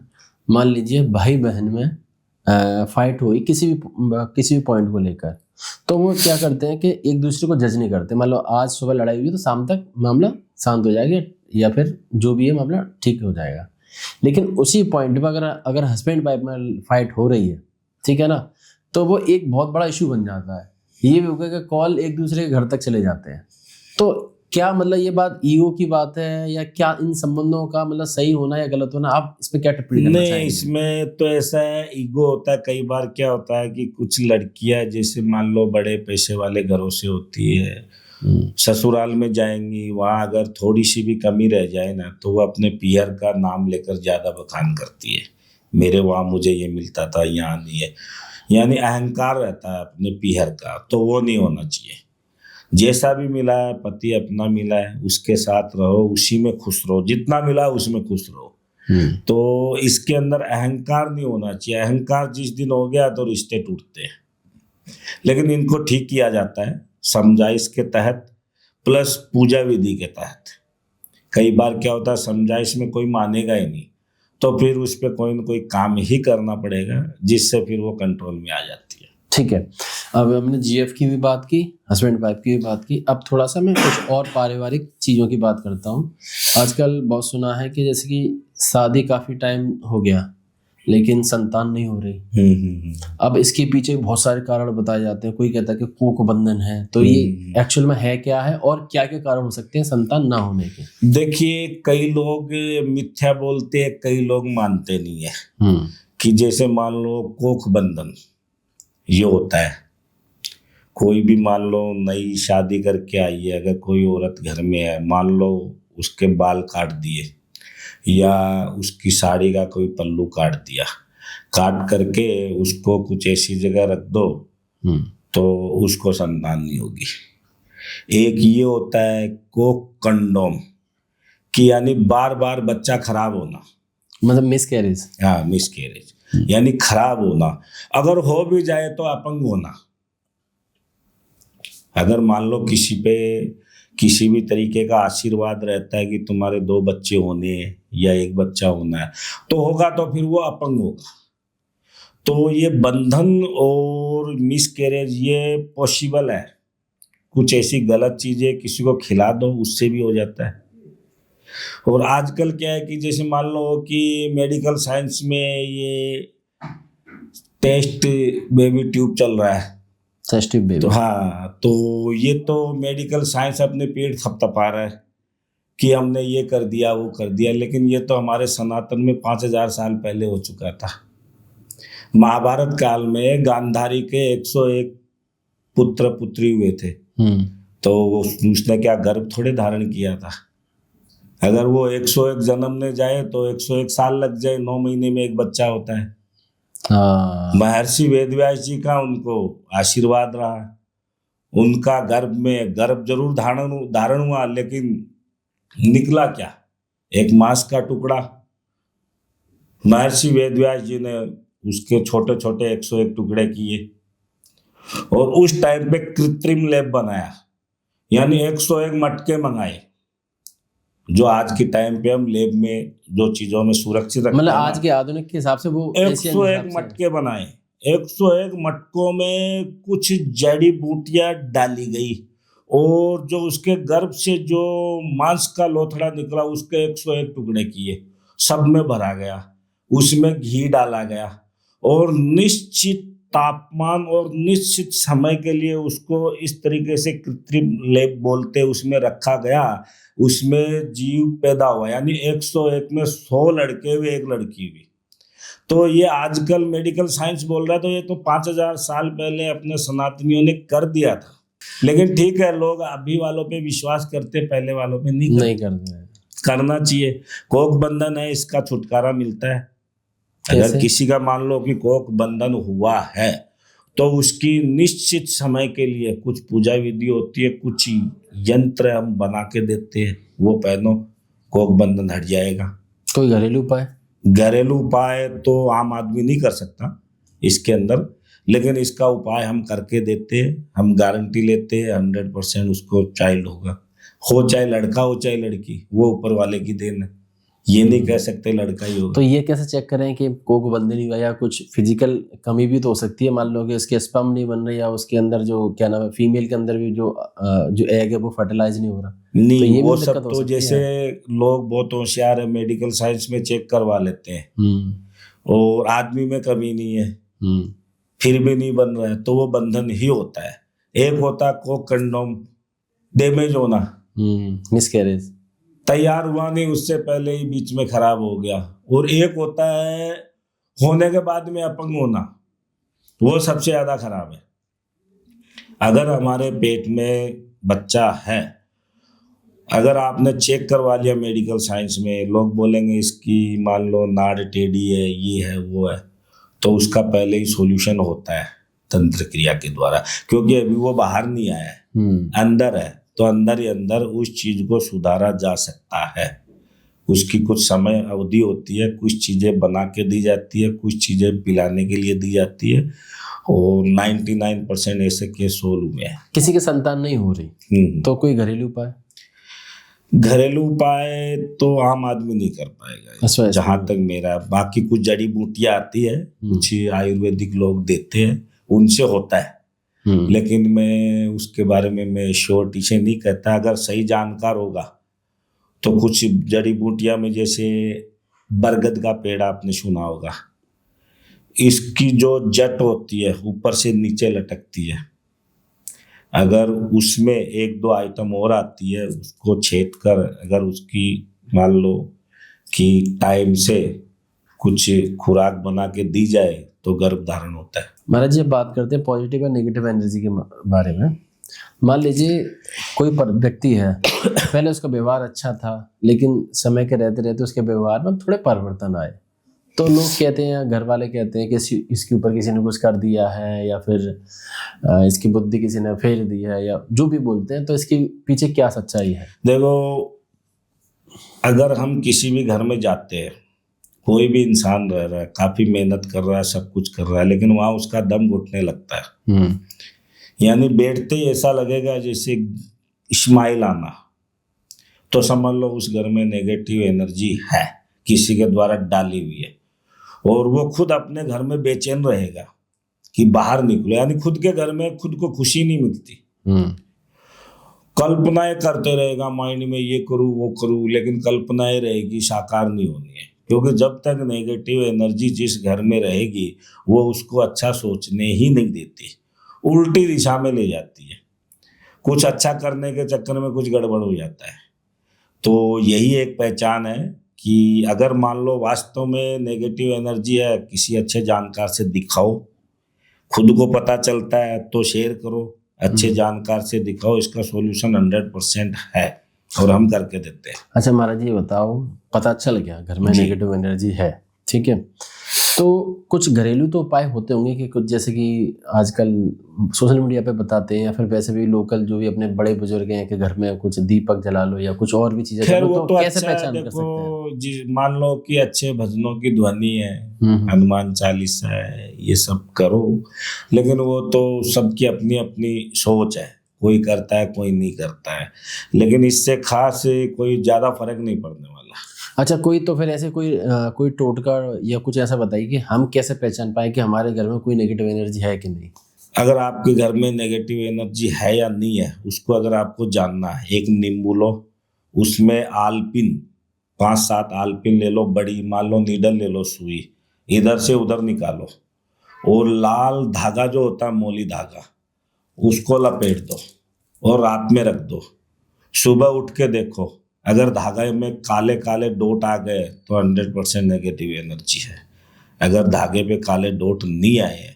मान लीजिए भाई बहन में फाइट हुई किसी भी पॉइंट को लेकर, तो वो क्या करते हैं कि एक दूसरे को जज नहीं करते। मान लो आज सुबह लड़ाई हुई तो शाम तक मामला शांत हो जाएगा, या फिर जो भी है मामला ठीक हो जाएगा। लेकिन उसी पॉइंट पर अगर हस्बैंड वाइफ में फाइट हो रही है, ठीक है ना, तो वो एक बहुत बड़ा इशू बन जाता है। ये भी होगा कि कॉल एक दूसरे के घर तक चले जाते हैं। तो क्या मतलब ये बात ईगो की बात है, या क्या इन संबंधों का मतलब सही होना या गलत होना? आप इस पे क्या टिप्पणी करना चाहेंगे? नहीं, इसमें तो ऐसा है, ईगो होता है। कई बार क्या होता है कि कुछ लड़कियां जैसे मान लो बड़े पैसे वाले घरों से होती है, ससुराल में जाएंगी, वहां अगर थोड़ी सी भी कमी रह जाए ना, तो वो अपने पीहर का नाम लेकर ज्यादा बखान करती है। मेरे वहां मुझे ये मिलता था, यहाँ नहीं है। यानी अहंकार रहता है अपने पीहर का, तो वो नहीं होना चाहिए। जैसा भी मिला है, पति अपना मिला है, उसके साथ रहो, उसी में खुश रहो, जितना मिला उसमें खुश रहो। तो इसके अंदर अहंकार नहीं होना चाहिए। अहंकार जिस दिन हो गया तो रिश्ते टूटते हैं। लेकिन इनको ठीक किया जाता है समझाइश के तहत, प्लस पूजा विधि के तहत। कई बार क्या होता है, समझाइश में कोई मानेगा ही नहीं, तो फिर उस पर कोई ना कोई काम ही करना पड़ेगा, जिससे फिर वो कंट्रोल में आ जाती है। ठीक है, अब हमने जीएफ की भी बात की, हस्बैंड वाइफ की भी बात की। अब थोड़ा सा मैं कुछ और पारिवारिक चीज़ों की बात करता हूँ। आजकल बहुत सुना है कि जैसे कि शादी काफ़ी टाइम हो गया लेकिन संतान नहीं हो रही। अब इसके पीछे बहुत सारे कारण बताए जाते हैं। कोई कहता है कि कोख बंधन है, तो ये एक्चुअल में है क्या है, और क्या क्या कारण हो सकते हैं संतान ना होने के? देखिए, कई लोग मिथ्या बोलते हैं, कई लोग मानते नहीं है। कि जैसे मान लो कोख बंधन ये होता है, कोई भी मान लो नई शादी करके आई है, अगर कोई औरत घर में है, मान लो उसके बाल काट दिए या उसकी साड़ी का कोई पल्लू काट दिया, काट करके उसको कुछ ऐसी जगह रख दो तो उसको संतान नहीं होगी। एक ये होता है कोख कंडोम, कि यानी बार बार बच्चा खराब होना, मतलब मिसकैरेज। हाँ, मिसकैरेज यानी खराब होना। अगर हो भी जाए तो अपंग होना। अगर मान लो किसी पे किसी भी तरीके का आशीर्वाद रहता है कि तुम्हारे 2 बच्चे होने या 1 बच्चा होना है, तो होगा तो फिर वो अपंग होगा। तो ये बंधन और मिसकैरेज ये पॉसिबल है। कुछ ऐसी गलत चीजें किसी को खिला दो, उससे भी हो जाता है। और आजकल क्या है कि जैसे मान लो कि मेडिकल साइंस में ये टेस्ट बेबी ट्यूब चल रहा है, टेस्टिव बेबी। तो हाँ, तो ये तो मेडिकल साइंस अपने पेट थपथपा रहा है कि हमने ये कर दिया वो कर दिया, लेकिन ये तो हमारे सनातन में 5000 साल पहले हो चुका था। महाभारत काल में गांधारी के 101 पुत्र पुत्री हुए थे, तो उसने क्या गर्भ थोड़े धारण किया था। अगर वो 101 जन्मने जाए तो 101 साल लग जाए, 9 महीने में एक बच्चा होता है। महर्षि वेदव्यास जी का उनको आशीर्वाद रहा, उनका गर्भ जरूर धारण हुआ, लेकिन निकला क्या, एक मांस का टुकड़ा। महर्षि वेदव्यास जी ने उसके छोटे छोटे 101 टुकड़े किए और उस टाइम पे कृत्रिम लेप बनाया, यानी 101 मटके मंगाए, जो आज के टाइम पे हम लेब में जो चीजों में सुरक्षित रखते हैं, मतलब आज के आधुनिक के हिसाब से वो 101 मटके बनाए 101 मटकों में कुछ जड़ी बूटियां डाली गई और जो उसके गर्भ से जो मांस का लोथड़ा निकला उसके 101 टुकड़े किए, सब में भरा गया, उसमें घी डाला गया और निश्चित तापमान और निश्चित समय के लिए उसको इस तरीके से कृत्रिम लेप बोलते उसमें रखा गया, उसमें जीव पैदा हुआ, यानी 101 में 100 लड़के हुए, एक लड़की हुई। तो ये आजकल मेडिकल साइंस बोल रहा है, तो ये तो 5000 साल पहले अपने सनातनियों ने कर दिया था। लेकिन ठीक है, लोग अभी वालों पे विश्वास करते, पहले वालों पे नहीं करते हैं। करना चाहिए। कोक बंधन है, इसका छुटकारा मिलता है। अगर किसी का मान लो कि कोक बंधन हुआ है तो उसकी निश्चित समय के लिए कुछ पूजा विधि होती है, कुछ यंत्र हम बना के देते हैं, वो पहनो, कोक बंधन हट जाएगा। कोई घरेलू उपाय? घरेलू उपाय तो आम आदमी नहीं कर सकता इसके अंदर, लेकिन इसका उपाय हम करके देते हैं। हम गारंटी लेते हैं 100% उसको चाइल्ड होगा, हो चाहे लड़का हो चाहे लड़की, वो ऊपर वाले की देन है। ये नहीं कह सकते लड़का ही होगा। तो ये कैसे चेक करें कि कोक बंधन नहीं हुआ, या कुछ फिजिकल कमी भी तो हो सकती है? मान लो कि उसके स्पर्म नहीं बन रहे, या उसके अंदर जो क्या नाम है, फीमेल के अंदर भी जो एग है वो फर्टिलाइज नहीं हो रहा। नहीं, तो ये वो भी सब दिक्कत हो तो सकती जैसे है। लोग बहुत होशियार है, मेडिकल साइंस में चेक करवा लेते हैं और आदमी में कमी नहीं है, फिर भी नहीं बन रहा है, तो वो बंधन ही होता है। एक होता है कोक कंडोम, डैमेज होना, मिसकैरेज, तैयार हुआ नहीं, उससे पहले ही बीच में खराब हो गया। और एक होता है होने के बाद में अपंग होना, वो सबसे ज्यादा खराब है। अगर हमारे पेट में बच्चा है, अगर आपने चेक करवा लिया मेडिकल साइंस में, लोग बोलेंगे इसकी मान लो नाड़ टेढ़ी है, ये है वो है, तो उसका पहले ही सॉल्यूशन होता है तंत्र क्रिया के द्वारा, क्योंकि अभी वो बाहर नहीं आया है, अंदर है, तो अंदर ही अंदर उस चीज को सुधारा जा सकता है। उसकी कुछ समय अवधि होती है, कुछ चीजें बना के दी जाती है, कुछ चीजें पिलाने के लिए दी जाती है, और 99% ऐसे केस सोल्व हुए हैं। किसी की संतान नहीं हो रही तो कोई घरेलू उपाय? घरेलू उपाय तो आम आदमी नहीं कर पाएगा जहां तक मेरा। बाकी कुछ जड़ी बूटियां आती है, कुछ आयुर्वेदिक लोग देते हैं, उनसे होता है, लेकिन मैं उसके बारे में मैं श्योरिटी से नहीं कहता। अगर सही जानकार होगा तो कुछ जड़ी बूटियां में, जैसे बरगद का पेड़ आपने सुना होगा, इसकी जो जट होती है ऊपर से नीचे लटकती है, अगर उसमें 1-2 आइटम और आती है, उसको छेद कर अगर उसकी मान लो कि टाइम से कुछ खुराक बना के दी जाए तो गर्भ धारण होता है। महाराज जी, बात करते हैं पॉजिटिव और नेगेटिव एनर्जी के बारे में। मान लीजिए कोई व्यक्ति है, पहले उसका व्यवहार अच्छा था, लेकिन समय के रहते रहते उसके व्यवहार में थोड़े परिवर्तन आए, तो लोग कहते हैं, घर वाले कहते हैं कि इसके ऊपर किसी ने कुछ कर दिया है, या फिर इसकी बुद्धि किसी ने फेर दी है, या जो भी बोलते हैं, तो इसके पीछे क्या सच्चाई है? देखो, अगर हम किसी भी घर में जाते हैं, कोई भी इंसान रह रहा है, काफी मेहनत कर रहा है, सब कुछ कर रहा है, लेकिन वहां उसका दम घुटने लगता है, यानी बैठते ही ऐसा लगेगा जैसे स्माइल आना, तो समझ लो उस घर में नेगेटिव एनर्जी है, किसी के द्वारा डाली हुई है, और वो खुद अपने घर में बेचैन रहेगा कि बाहर निकलो, यानी खुद के घर में खुद को खुशी नहीं मिलती, कल्पनाएं करते रहेगा माइंड में, ये करूँ वो करूँ, लेकिन कल्पनाएं रहेगी, साकार नहीं होनी है। क्योंकि जब तक नेगेटिव एनर्जी जिस घर में रहेगी वो उसको अच्छा सोचने ही नहीं देती, उल्टी दिशा में ले जाती है, कुछ अच्छा करने के चक्कर में कुछ गड़बड़ हो जाता है। तो यही एक पहचान है कि अगर मान लो वास्तव में नेगेटिव एनर्जी है, किसी अच्छे जानकार से दिखाओ, खुद को पता चलता है तो शेयर करो, अच्छे जानकार से दिखाओ, इसका सॉल्यूशन 100% है और हम करके देते हैं। अच्छा महाराज, ये बताओ, पता चल गया घर में नेगेटिव एनर्जी है, ठीक है, तो कुछ घरेलू तो उपाय होते होंगे कि कुछ, जैसे कि आजकल सोशल मीडिया पे बताते हैं, या फिर वैसे भी लोकल जो भी अपने बड़े बुजुर्ग हैं कि घर में कुछ दीपक जला लो या कुछ और भी चीजें खैर वो तो कैसे अच्छा पहचान कर सकते हैं? मान लो कि अच्छे भजनों की ध्वनि है, हनुमान चालीसा है, ये सब करो, लेकिन वो तो सबकी अपनी अपनी सोच है, कोई करता है कोई नहीं करता है, लेकिन इससे खास कोई ज्यादा फर्क नहीं पड़ने वाला। अच्छा, कोई तो फिर ऐसे कोई टोटका या कुछ ऐसा बताइए कि हम कैसे पहचान पाए कि हमारे घर में कोई नेगेटिव एनर्जी है कि नहीं। अगर आपके घर में नेगेटिव एनर्जी है या नहीं है, उसको अगर आपको जानना है, एक नींबू लो, उसमें आलपिन 5-7 आलपिन ले लो, बड़ी मान लो नीडल ले लो, सुई इधर से उधर निकालो, और लाल धागा जो होता है मोली धागा, उसको लपेट दो और रात में रख दो। सुबह उठ के देखो, अगर धागे में काले काले डॉट आ गए तो 100% नेगेटिव एनर्जी है। अगर धागे पे काले डॉट नहीं आए हैं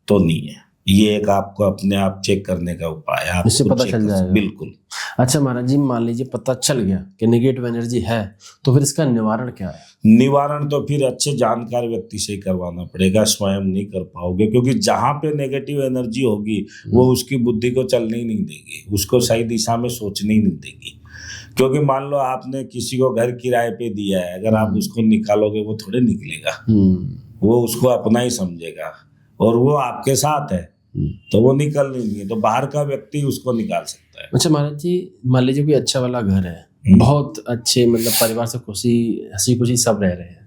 तो नहीं है। ये एक आपको अपने आप चेक करने का उपाय है, आप इससे खुद पता चेक चल कर सकते। जाएगा। बिल्कुल। अच्छा महाराज जी, मान लीजिए पता चल गया कि नेगेटिव एनर्जी है, तो फिर इसका निवारण क्या है? निवारण तो फिर अच्छे जानकार व्यक्ति से ही करवाना पड़ेगा, स्वयं नहीं कर पाओगे, क्योंकि जहां पे नेगेटिव एनर्जी होगी वो उसकी बुद्धि को चलने ही नहीं देगी, उसको सही दिशा में सोचने ही नहीं देगी। क्योंकि मान लो आपने किसी को घर किराए पे दिया है, अगर आप उसको निकालोगे वो थोड़े निकलेगा, वो उसको अपना ही समझेगा, और वो आपके साथ है तो वो निकल नहीं है, तो बाहर का व्यक्ति उसको निकाल सकता है। अच्छा महाराज जी, मान लीजिए कोई अच्छा वाला घर है, बहुत अच्छे मतलब परिवार से खुशी हंसी खुशी सब रह रहे हैं,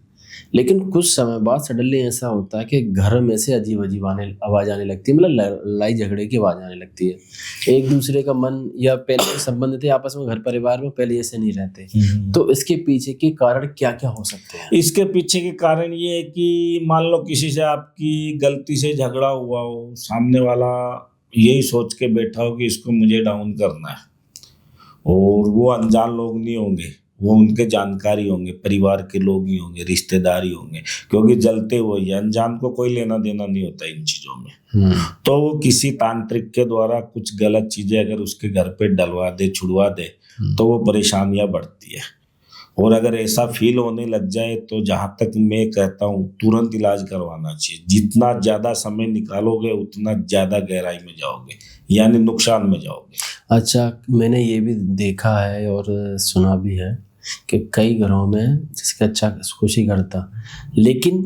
लेकिन कुछ समय बाद सडनली ऐसा होता है कि घर में से अजीब अजीब आवाज आने लगती है, मतलब लड़ाई झगड़े की आवाज आने लगती है। एक दूसरे का मन या पहले के संबंध थे आपस में घर परिवार में, पहले ऐसे नहीं रहते। तो इसके पीछे के कारण क्या क्या हो सकते हैं? इसके पीछे के कारण ये है कि मान लो किसी से आपकी गलती से झगड़ा हुआ हो, सामने वाला यही सोच के बैठा हो कि इसको मुझे डाउन करना है, और वो अनजान लोग नहीं होंगे, वो उनके जानकारी होंगे, परिवार के लोग ही होंगे, रिश्तेदार ही होंगे, क्योंकि जलते हुए ही, अनजान को कोई लेना देना नहीं होता इन चीजों में। तो वो किसी तांत्रिक के द्वारा कुछ गलत चीजें अगर उसके घर पे डलवा दे, छुड़वा दे, तो वो परेशानियां बढ़ती है। और अगर ऐसा फील होने लग जाए तो जहां तक मैं कहता हूँ तुरंत इलाज करवाना चाहिए। जितना ज्यादा समय निकालोगे उतना ज्यादा गहराई में जाओगे, यानी नुकसान में जाओगे। अच्छा, मैंने ये भी देखा है और सुना भी है कि कई घरों में जिसका अच्छा खुशी घर था, लेकिन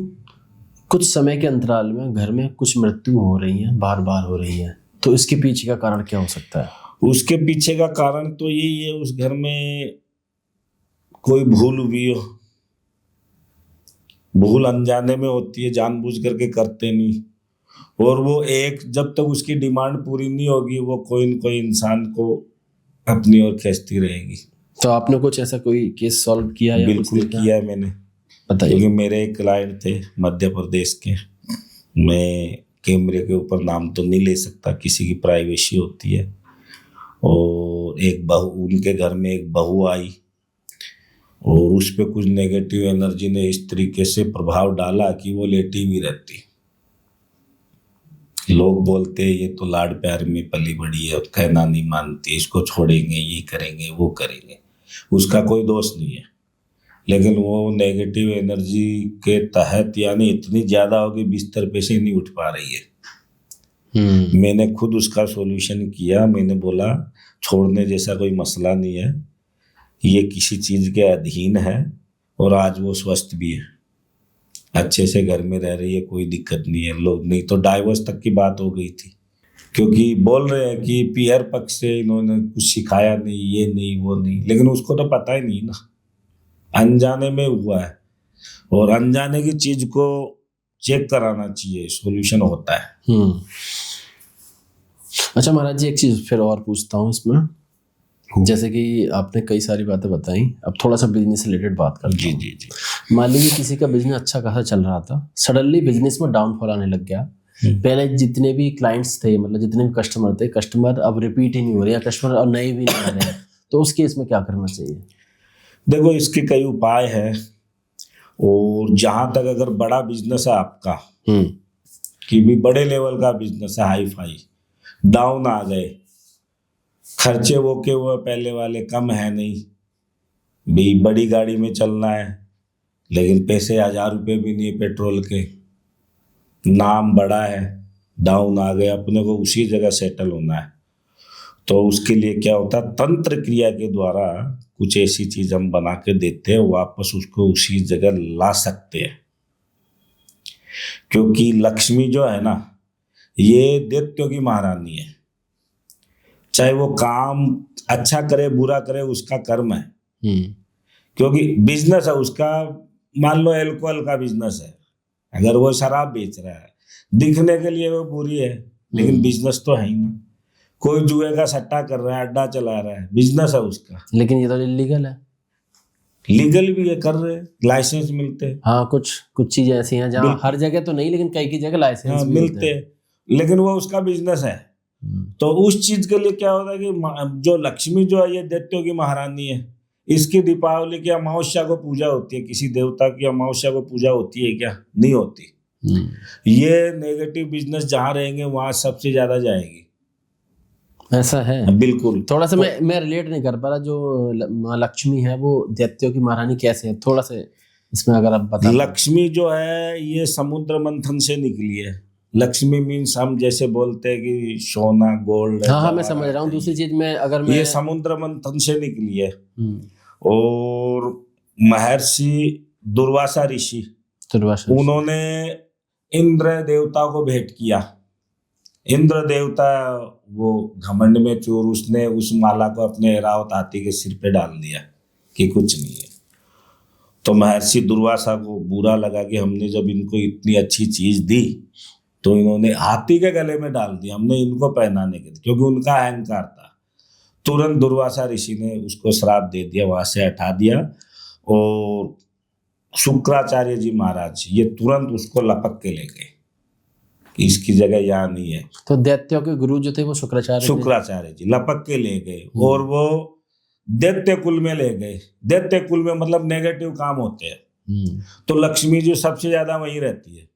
कुछ समय के अंतराल में घर में कुछ मृत्यु हो रही है, बार बार हो रही है, तो इसके पीछे का कारण क्या हो सकता है? उसके पीछे का कारण तो यही है, उस घर में कोई भूल हुई हो। भूल अनजाने में होती है, जानबूझ करके करते नहीं, और वो एक जब तक उसकी डिमांड पूरी नहीं होगी वो कोई न कोई इंसान को अपनी ओर खींचती रहेगी। तो आपने कुछ ऐसा कोई केस सॉल्व किया या कुछ बिल्कुल देखा? किया है मैंने, बताइए। क्योंकि मेरे एक क्लाइंट थे मध्य प्रदेश के, मैं कैमरे के ऊपर नाम तो नहीं ले सकता, किसी की प्राइवेसी होती है। और एक बहू, उनके घर में एक बहू आई और उस पे कुछ नेगेटिव एनर्जी ने इस तरीके से प्रभाव डाला कि वो लेटी भी रहती। लोग बोलते हैं ये तो लाड प्यार में पली बड़ी है, कहना नहीं मानती, इसको छोड़ेंगे, ये करेंगे, वो करेंगे। उसका कोई दोष नहीं है, लेकिन वो नेगेटिव एनर्जी के तहत यानी इतनी ज्यादा होगी बिस्तर पे से नहीं उठ पा रही है। मैंने खुद उसका सॉल्यूशन किया। मैंने बोला छोड़ने जैसा कोई मसला नहीं है, ये किसी चीज के अधीन है, और आज वो स्वस्थ भी है, अच्छे से घर में रह रही है, कोई दिक्कत नहीं है। लोग नहीं तो डाइवोर्स तक की बात हो गई थी, क्योंकि बोल रहे हैं कि पीयर पक्ष से इन्होंने कुछ सिखाया नहीं, ये नहीं वो नहीं, लेकिन उसको तो पता ही नहीं ना, अनजाने में हुआ है। और अनजाने की चीज को चेक कराना चाहिए, सॉल्यूशन होता है। अच्छा महाराज जी, एक चीज फिर और पूछता हूँ इसमें, जैसे कि आपने कई सारी बातें बताई, अब थोड़ा सा बिजनेस से रिलेटेड बात करते हैं। जी जी। मान लीजिए किसी का बिजनेस अच्छा खासा चल रहा था, सडनली बिजनेस में डाउनफॉल आने लग गया। पहले जितने भी क्लाइंट्स थे, मतलब जितने भी कस्टमर थे, कस्टमर अब रिपीट ही नहीं हो रहे, या कस्टमर और नए भी नहीं आ रहे हैं, तो उस केस में क्या करना चाहिए? देखो, इसके कई उपाय हैं। और जहां तक अगर बड़ा बिजनेस है आपका, कि भी बड़े लेवल का बिजनेस है, हाई फाई, डाउन आ गए, खर्चे वो के वो पहले वाले कम है नहीं, भी बड़ी गाड़ी में चलना है लेकिन पैसे 1000 रुपये भी नहीं पेट्रोल के, नाम बड़ा है, डाउन आ गए, अपने को उसी जगह सेटल होना है। तो उसके लिए क्या होता है, तंत्र क्रिया के द्वारा कुछ ऐसी चीज हम बना के देते हैं, वापस उसको उसी जगह ला सकते हैं। क्योंकि लक्ष्मी जो है ना, ये दैत्यों की महारानी है, चाहे वो काम अच्छा करे बुरा करे उसका कर्म है। क्योंकि बिजनेस है उसका, मान लो अल्कोहल का बिजनेस है, अगर वो शराब बेच रहा है, दिखने के लिए वो बुरी है, लेकिन बिजनेस तो है ही ना। कोई जुए का सट्टा कर रहा है, अड्डा चला रहा है, बिजनेस है उसका। लेकिन ये तो इलीगल है। लीगल भी ये कर रहे हैं, लाइसेंस मिलते हैं। हाँ, कुछ चीजें ऐसी हैं जहाँ हर जगह तो नहीं, लेकिन कई जगह लाइसेंस भी मिलते हैं, लेकिन वो उसका बिजनेस है। तो उस चीज के लिए क्या होता है कि जो लक्ष्मी जो है ये दैत्यों की महारानी है, इसकी दीपावली की अमावस्या को पूजा होती है, किसी देवता की अमावस्या को पूजा होती है क्या? नहीं होती। ये नेगेटिव बिजनेस जहाँ रहेंगे वहां सबसे ज्यादा जाएगी। ऐसा है। बिल्कुल। थोड़ा सा मैं रिलेट नहीं कर पा रहा, जो माँ लक्ष्मी है वो दैत्यों की महारानी कैसे है, थोड़ा सा इसमें अगर आप बता। लक्ष्मी जो है ये समुद्र मंथन से निकली है। लक्ष्मी मीन्स हम जैसे बोलते हैं कि सोना गोल्ड। हाँ, मैं समझ रहा हूँ। दूसरी चीज में अगर मैं, ये समुद्र मंथन से निकली है। और महर्षि दुर्वासा ऋषि, उन्होंने इंद्र देवता को भेंट किया। इंद्र देवता वो घमंड में चूर, उसने उस माला को अपने ऐरावत हाथी के सिर पे डाल दिया कि कुछ नहीं है। तो महर्षि दुर्वासा को बुरा लगा कि हमने जब इनको इतनी अच्छी चीज दी तो इन्होंने हाथी के गले में डाल दिया, हमने इनको पहनाने के, क्योंकि उनका अहंकार था। तुरंत दुर्वासा ऋषि ने उसको श्राप दे दिया, वहां से हटा दिया। और शुक्राचार्य जी महाराज ये तुरंत उसको लपक के ले गए कि इसकी जगह यहाँ नहीं है। तो दैत्यों के गुरु जो थे वो शुक्राचार्य जी लपक के ले गए और वो दैत्य कुल में ले गए। दैत्य कुल में मतलब नेगेटिव काम होते हैं, तो लक्ष्मी जी सबसे ज्यादा वहीं रहती है,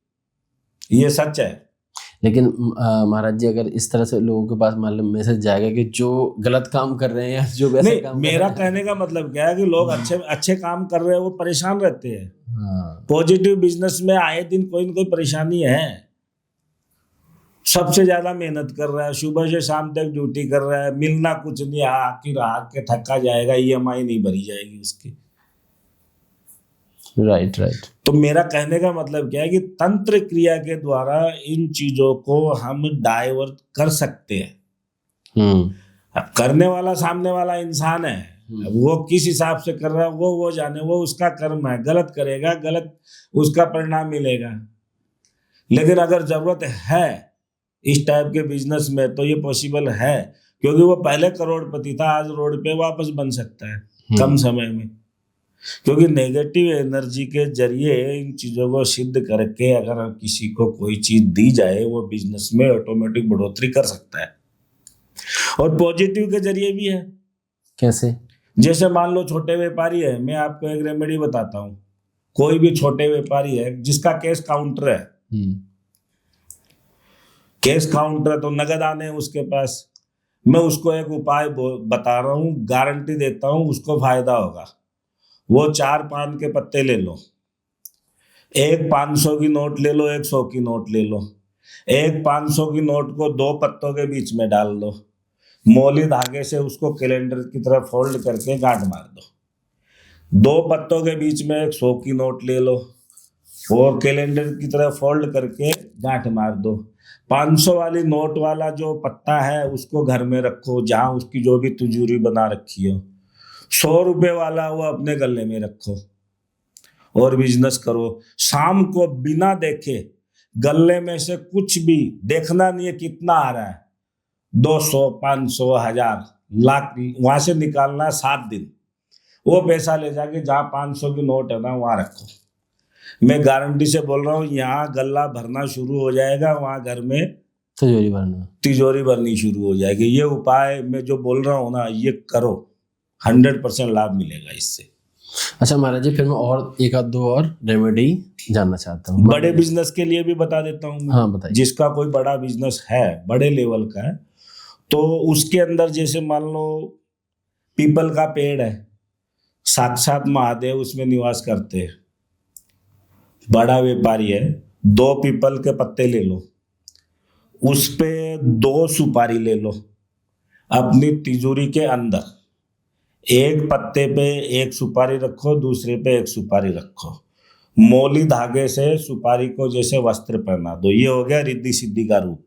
ये सच है। लेकिन महाराज जी, अगर इस तरह से लोगों के पास मतलब मैसेज जाएगा कि जो गलत काम कर रहे हैं, जो वैसे काम मेरा कहने का मतलब क्या है कि लोग अच्छे काम कर रहे हैं वो परेशान रहते हैं। पॉजिटिव बिजनेस में आए दिन कोई न कोई परेशानी है। सबसे ज्यादा मेहनत कर रहा है, सुबह से शाम तक ड्यूटी कर रहा है, मिलना कुछ नहीं, आखिर आके थका जाएगा, EMI नहीं भरी जाएगी उसकी। राइट। तो मेरा कहने का मतलब क्या है कि तंत्र क्रिया के द्वारा इन चीजों को हम डाइवर्ट कर सकते हैं। अब करने वाला सामने वाला इंसान है, वो किस हिसाब से कर रहा है वो जाने, वो उसका कर्म है। गलत करेगा, गलत उसका परिणाम मिलेगा। लेकिन अगर जरूरत है इस टाइप के बिजनेस में तो ये पॉसिबल है, क्योंकि वो पहले करोड़पति था, आज रोड पे वापस बन सकता है कम समय में। क्योंकि नेगेटिव एनर्जी के जरिए इन चीजों को सिद्ध करके अगर किसी को कोई चीज दी जाए, वो बिजनेस में ऑटोमेटिक बढ़ोतरी कर सकता है। और पॉजिटिव के जरिए भी है। कैसे? जैसे मान लो छोटे व्यापारी है, मैं आपको एक रेमेडी बताता हूँ। कोई भी छोटे व्यापारी है जिसका कैश काउंटर है, कैश काउंटर तो नगद आने उसके पास, मैं उसको एक उपाय बता रहा हूँ, गारंटी देता हूँ उसको फायदा होगा। वो 4 पान के पत्ते ले लो, एक 500 की नोट ले लो, 100 की नोट ले लो। एक 500 की नोट को 2 पत्तों के बीच में डाल दो, मौली धागे से उसको कैलेंडर की तरह फोल्ड करके गांठ मार दो। 2 पत्तों के बीच में 100 की नोट ले लो और कैलेंडर की तरह फोल्ड करके गांठ मार दो। 500 वाली नोट वाला जो पत्ता है उसको घर में रखो, जहां उसकी जो भी तिजोरी बना रखी हो। 100 रुपए वाला वो अपने गले में रखो और बिजनेस करो। शाम को बिना देखे गले में से कुछ भी देखना नहीं है कितना आ रहा है, 200, 500, 1000, लाख, वहां से निकालना 7 दिन। वो पैसा ले जाके जहाँ 500 की नोट है ना वहां रखो। मैं गारंटी से बोल रहा हूँ, यहाँ गल्ला भरना शुरू हो जाएगा, वहां घर में तिजोरी भरनी शुरू हो जाएगी। ये उपाय मैं जो बोल रहा हूँ ना, ये करो, 100% लाभ मिलेगा इससे। अच्छा महाराज जी, फिर मैं और एक आध दो और रेमेडी जानना चाहता हूँ। बड़े बिजनेस के लिए भी बता देता हूँ। हाँ बताइए। जिसका कोई बड़ा बिजनेस है, बड़े लेवल का है, तो उसके अंदर जैसे मान लो पीपल का पेड़ है, साक्षात महादेव उसमें निवास करते हैं। बड़ा व्यापारी है, 2 पीपल के पत्ते ले लो, उस पे 2 सुपारी ले लो अपनी तिजोरी के अंदर। एक पत्ते पे 1 सुपारी रखो, दूसरे पे 1 सुपारी रखो। मौली धागे से सुपारी को जैसे वस्त्र पहना दो। ये हो गया रिद्धि सिद्धि का रूप।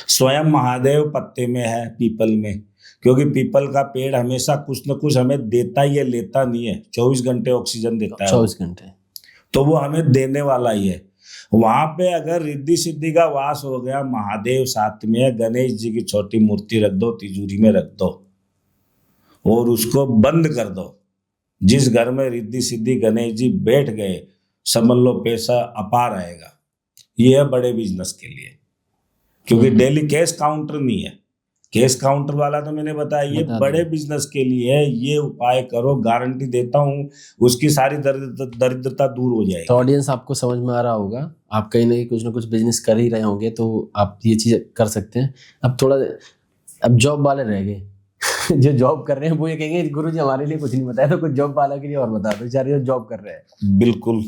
स्वयं महादेव पत्ते में है, पीपल में, क्योंकि पीपल का पेड़ हमेशा कुछ न कुछ हमें देता ही है, लेता नहीं है। 24 घंटे ऑक्सीजन देता है, 24 घंटे, तो वो हमें देने वाला ही है। वहां पे अगर रिद्धि सिद्धि का वास हो गया, महादेव साथ में है, गणेश जी की छोटी मूर्ति रख दो, तिजोरी में रख दो और उसको बंद कर दो। जिस घर में रिद्धि सिद्धि गणेश जी बैठ गए, समझ लो पैसा अपार आएगा। ये है बड़े बिजनेस के लिए, क्योंकि डेली कैश काउंटर नहीं है। कैश काउंटर वाला तो मैंने बताया, ये बड़े बिजनेस के लिए है। ये उपाय करो, गारंटी देता हूँ, उसकी सारी दरिद्रता दूर हो जाएगी। तो ऑडियंस आपको समझ में आ रहा होगा, आप कहीं ना कुछ ना कुछ बिजनेस कर ही रहे होंगे, तो आप ये चीज कर सकते हैं। अब जॉब वाले रह गए जो जॉब कर रहे हैं वो ये कहेंगे गुरुजी हमारे लिए कुछ नहीं बताया, तो कुछ जॉब वाला के लिए और बता दो, बेचारे जो जॉब कर रहे हैं। बिल्कुल,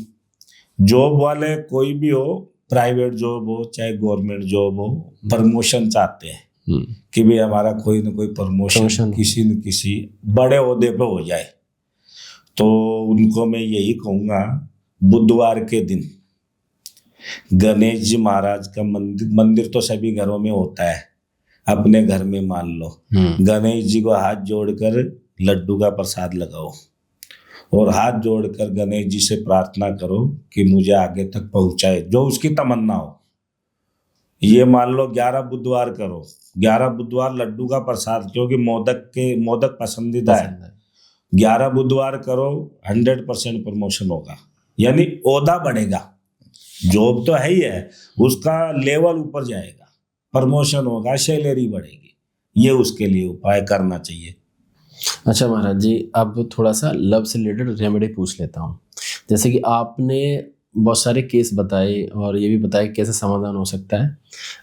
जॉब वाले कोई भी हो, प्राइवेट जॉब हो चाहे गवर्नमेंट जॉब हो, प्रमोशन चाहते हैं कि भी हमारा कोई ना कोई प्रमोशन किसी न किसी बड़े ओहदे पे हो जाए। तो उनको मैं यही कहूँगा, बुधवार के दिन गणेश जी महाराज का मंदिर तो सभी घरों में होता है, अपने घर में मान लो, गणेश जी को हाथ जोड़कर लड्डू का प्रसाद लगाओ और हाथ जोड़कर गणेश जी से प्रार्थना करो कि मुझे आगे तक पहुंचाए, जो उसकी तमन्ना हो। ये मान लो 11 बुधवार करो, 11 बुधवार लड्डू का प्रसाद, क्योंकि मोदक पसंदीदा है। 11 बुधवार करो, 100% प्रमोशन होगा, यानी ओहदा बढ़ेगा। जॉब तो है ही है, उसका लेवल ऊपर जाएगा, प्रमोशन होगा, सैलरी बढ़ेगी। ये उसके लिए उपाय करना चाहिए। अच्छा महाराज जी, अब थोड़ा सा लव से रिलेटेड रेमेडी पूछ लेता हूँ। जैसे कि आपने बहुत सारे केस बताए और ये भी बताया कैसे समाधान हो सकता है।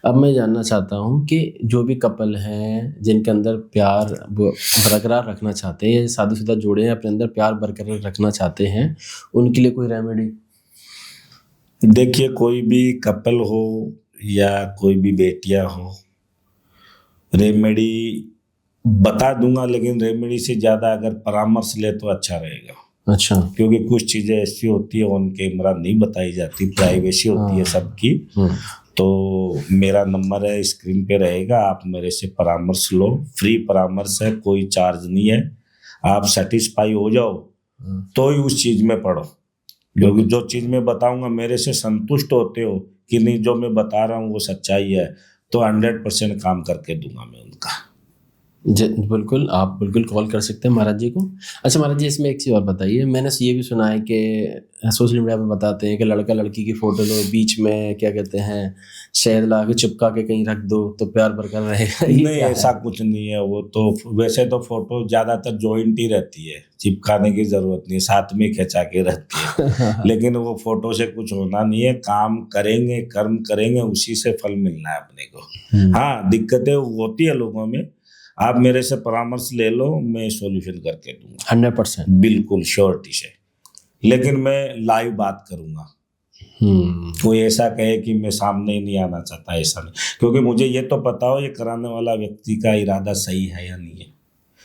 अब मैं जानना चाहता हूँ कि जो भी कपल हैं जिनके अंदर प्यार बरकरार रखना चाहते हैं, या शादीशुदा जोड़े हैं अपने अंदर प्यार बरकरार रखना चाहते हैं, उनके लिए कोई रेमेडी? देखिए, कोई भी कपल हो या कोई भी बेटियां हो, रेमेडी बता दूंगा, लेकिन रेमेडी से ज्यादा अगर परामर्श ले तो अच्छा रहेगा। अच्छा, क्योंकि कुछ चीजें ऐसी होती है ऑन कैमरा नहीं बताई जाती, प्राइवेसी होती है सबकी। तो मेरा नंबर है, स्क्रीन पे रहेगा, आप मेरे से परामर्श लो। फ्री परामर्श है, कोई चार्ज नहीं है। आप सेटिस्फाई हो जाओ तो ही उस चीज में पढ़ो, क्योंकि जो चीज मैं बताऊंगा मेरे से संतुष्ट होते हो कि नहीं, जो मैं बता रहा हूँ वो सच्चाई है, तो 100% काम करके दूंगा मैं उनका। बिल्कुल, आप बिल्कुल कॉल कर सकते हैं महाराज जी को। अच्छा महाराज जी, इसमें एक चीज़ और बताइए, मैंने ये भी सुना है कि सोशल मीडिया पे बताते हैं कि लड़का लड़की की फोटो लो, बीच में क्या कहते हैं शहद ला के चिपका के कहीं रख दो तो प्यार बरकरार रहेगा। नहीं, ऐसा कुछ नहीं है। वो तो वैसे तो फोटो ज्यादातर जॉइंट ही रहती है, चिपकाने की जरूरत नहीं, साथ में खिंचा के रहती है। लेकिन वो फोटो से कुछ होना नहीं है। काम करेंगे, कर्म करेंगे, उसी से फल मिलना है अपने को। हाँ, दिक्कतें होती है लोगों में, आप मेरे से परामर्श ले लो, मैं सॉल्यूशन करके दूंगा 100%, बिल्कुल श्योरिटी से। लेकिन मैं लाइव बात करूंगा। कोई ऐसा कहे कि मैं सामने ही नहीं आना चाहता, ऐसा नहीं, क्योंकि मुझे ये तो पता हो ये कराने वाला व्यक्ति का इरादा सही है या नहीं है।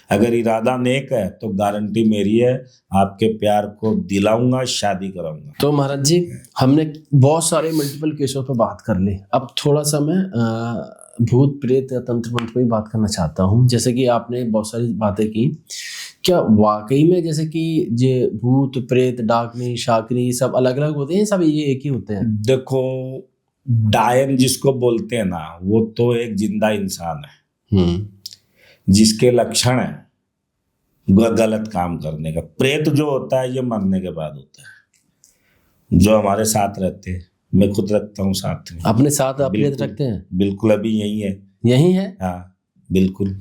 अगर इरादा नेक है तो गारंटी मेरी है, आपके प्यार को दिलाऊंगा, शादी कराऊंगा। तो महाराज जी, हमने बहुत सारे मल्टीपल केसों पर बात कर ली। अब थोड़ा सा मैं भूत प्रेत या तंत्र मंत्र पे बात करना चाहता हूँ। जैसे कि आपने बहुत सारी बातें की, क्या वाकई में जैसे कि ये भूत प्रेत डाकनी शाकनी सब अलग अलग होते हैं, सब ये एक ही होते हैं? देखो, डायन जिसको बोलते हैं ना, वो तो एक जिंदा इंसान है जिसके लक्षण है गलत काम करने का। प्रेत जो होता है ये मरने के बाद होता है, जो हमारे साथ रहते हैं। मैं खुद रखता हूँ साथ में। अपने साथ आप प्रेत रखते हैं? बिल्कुल, अभी यही है। यही है? हाँ बिल्कुल,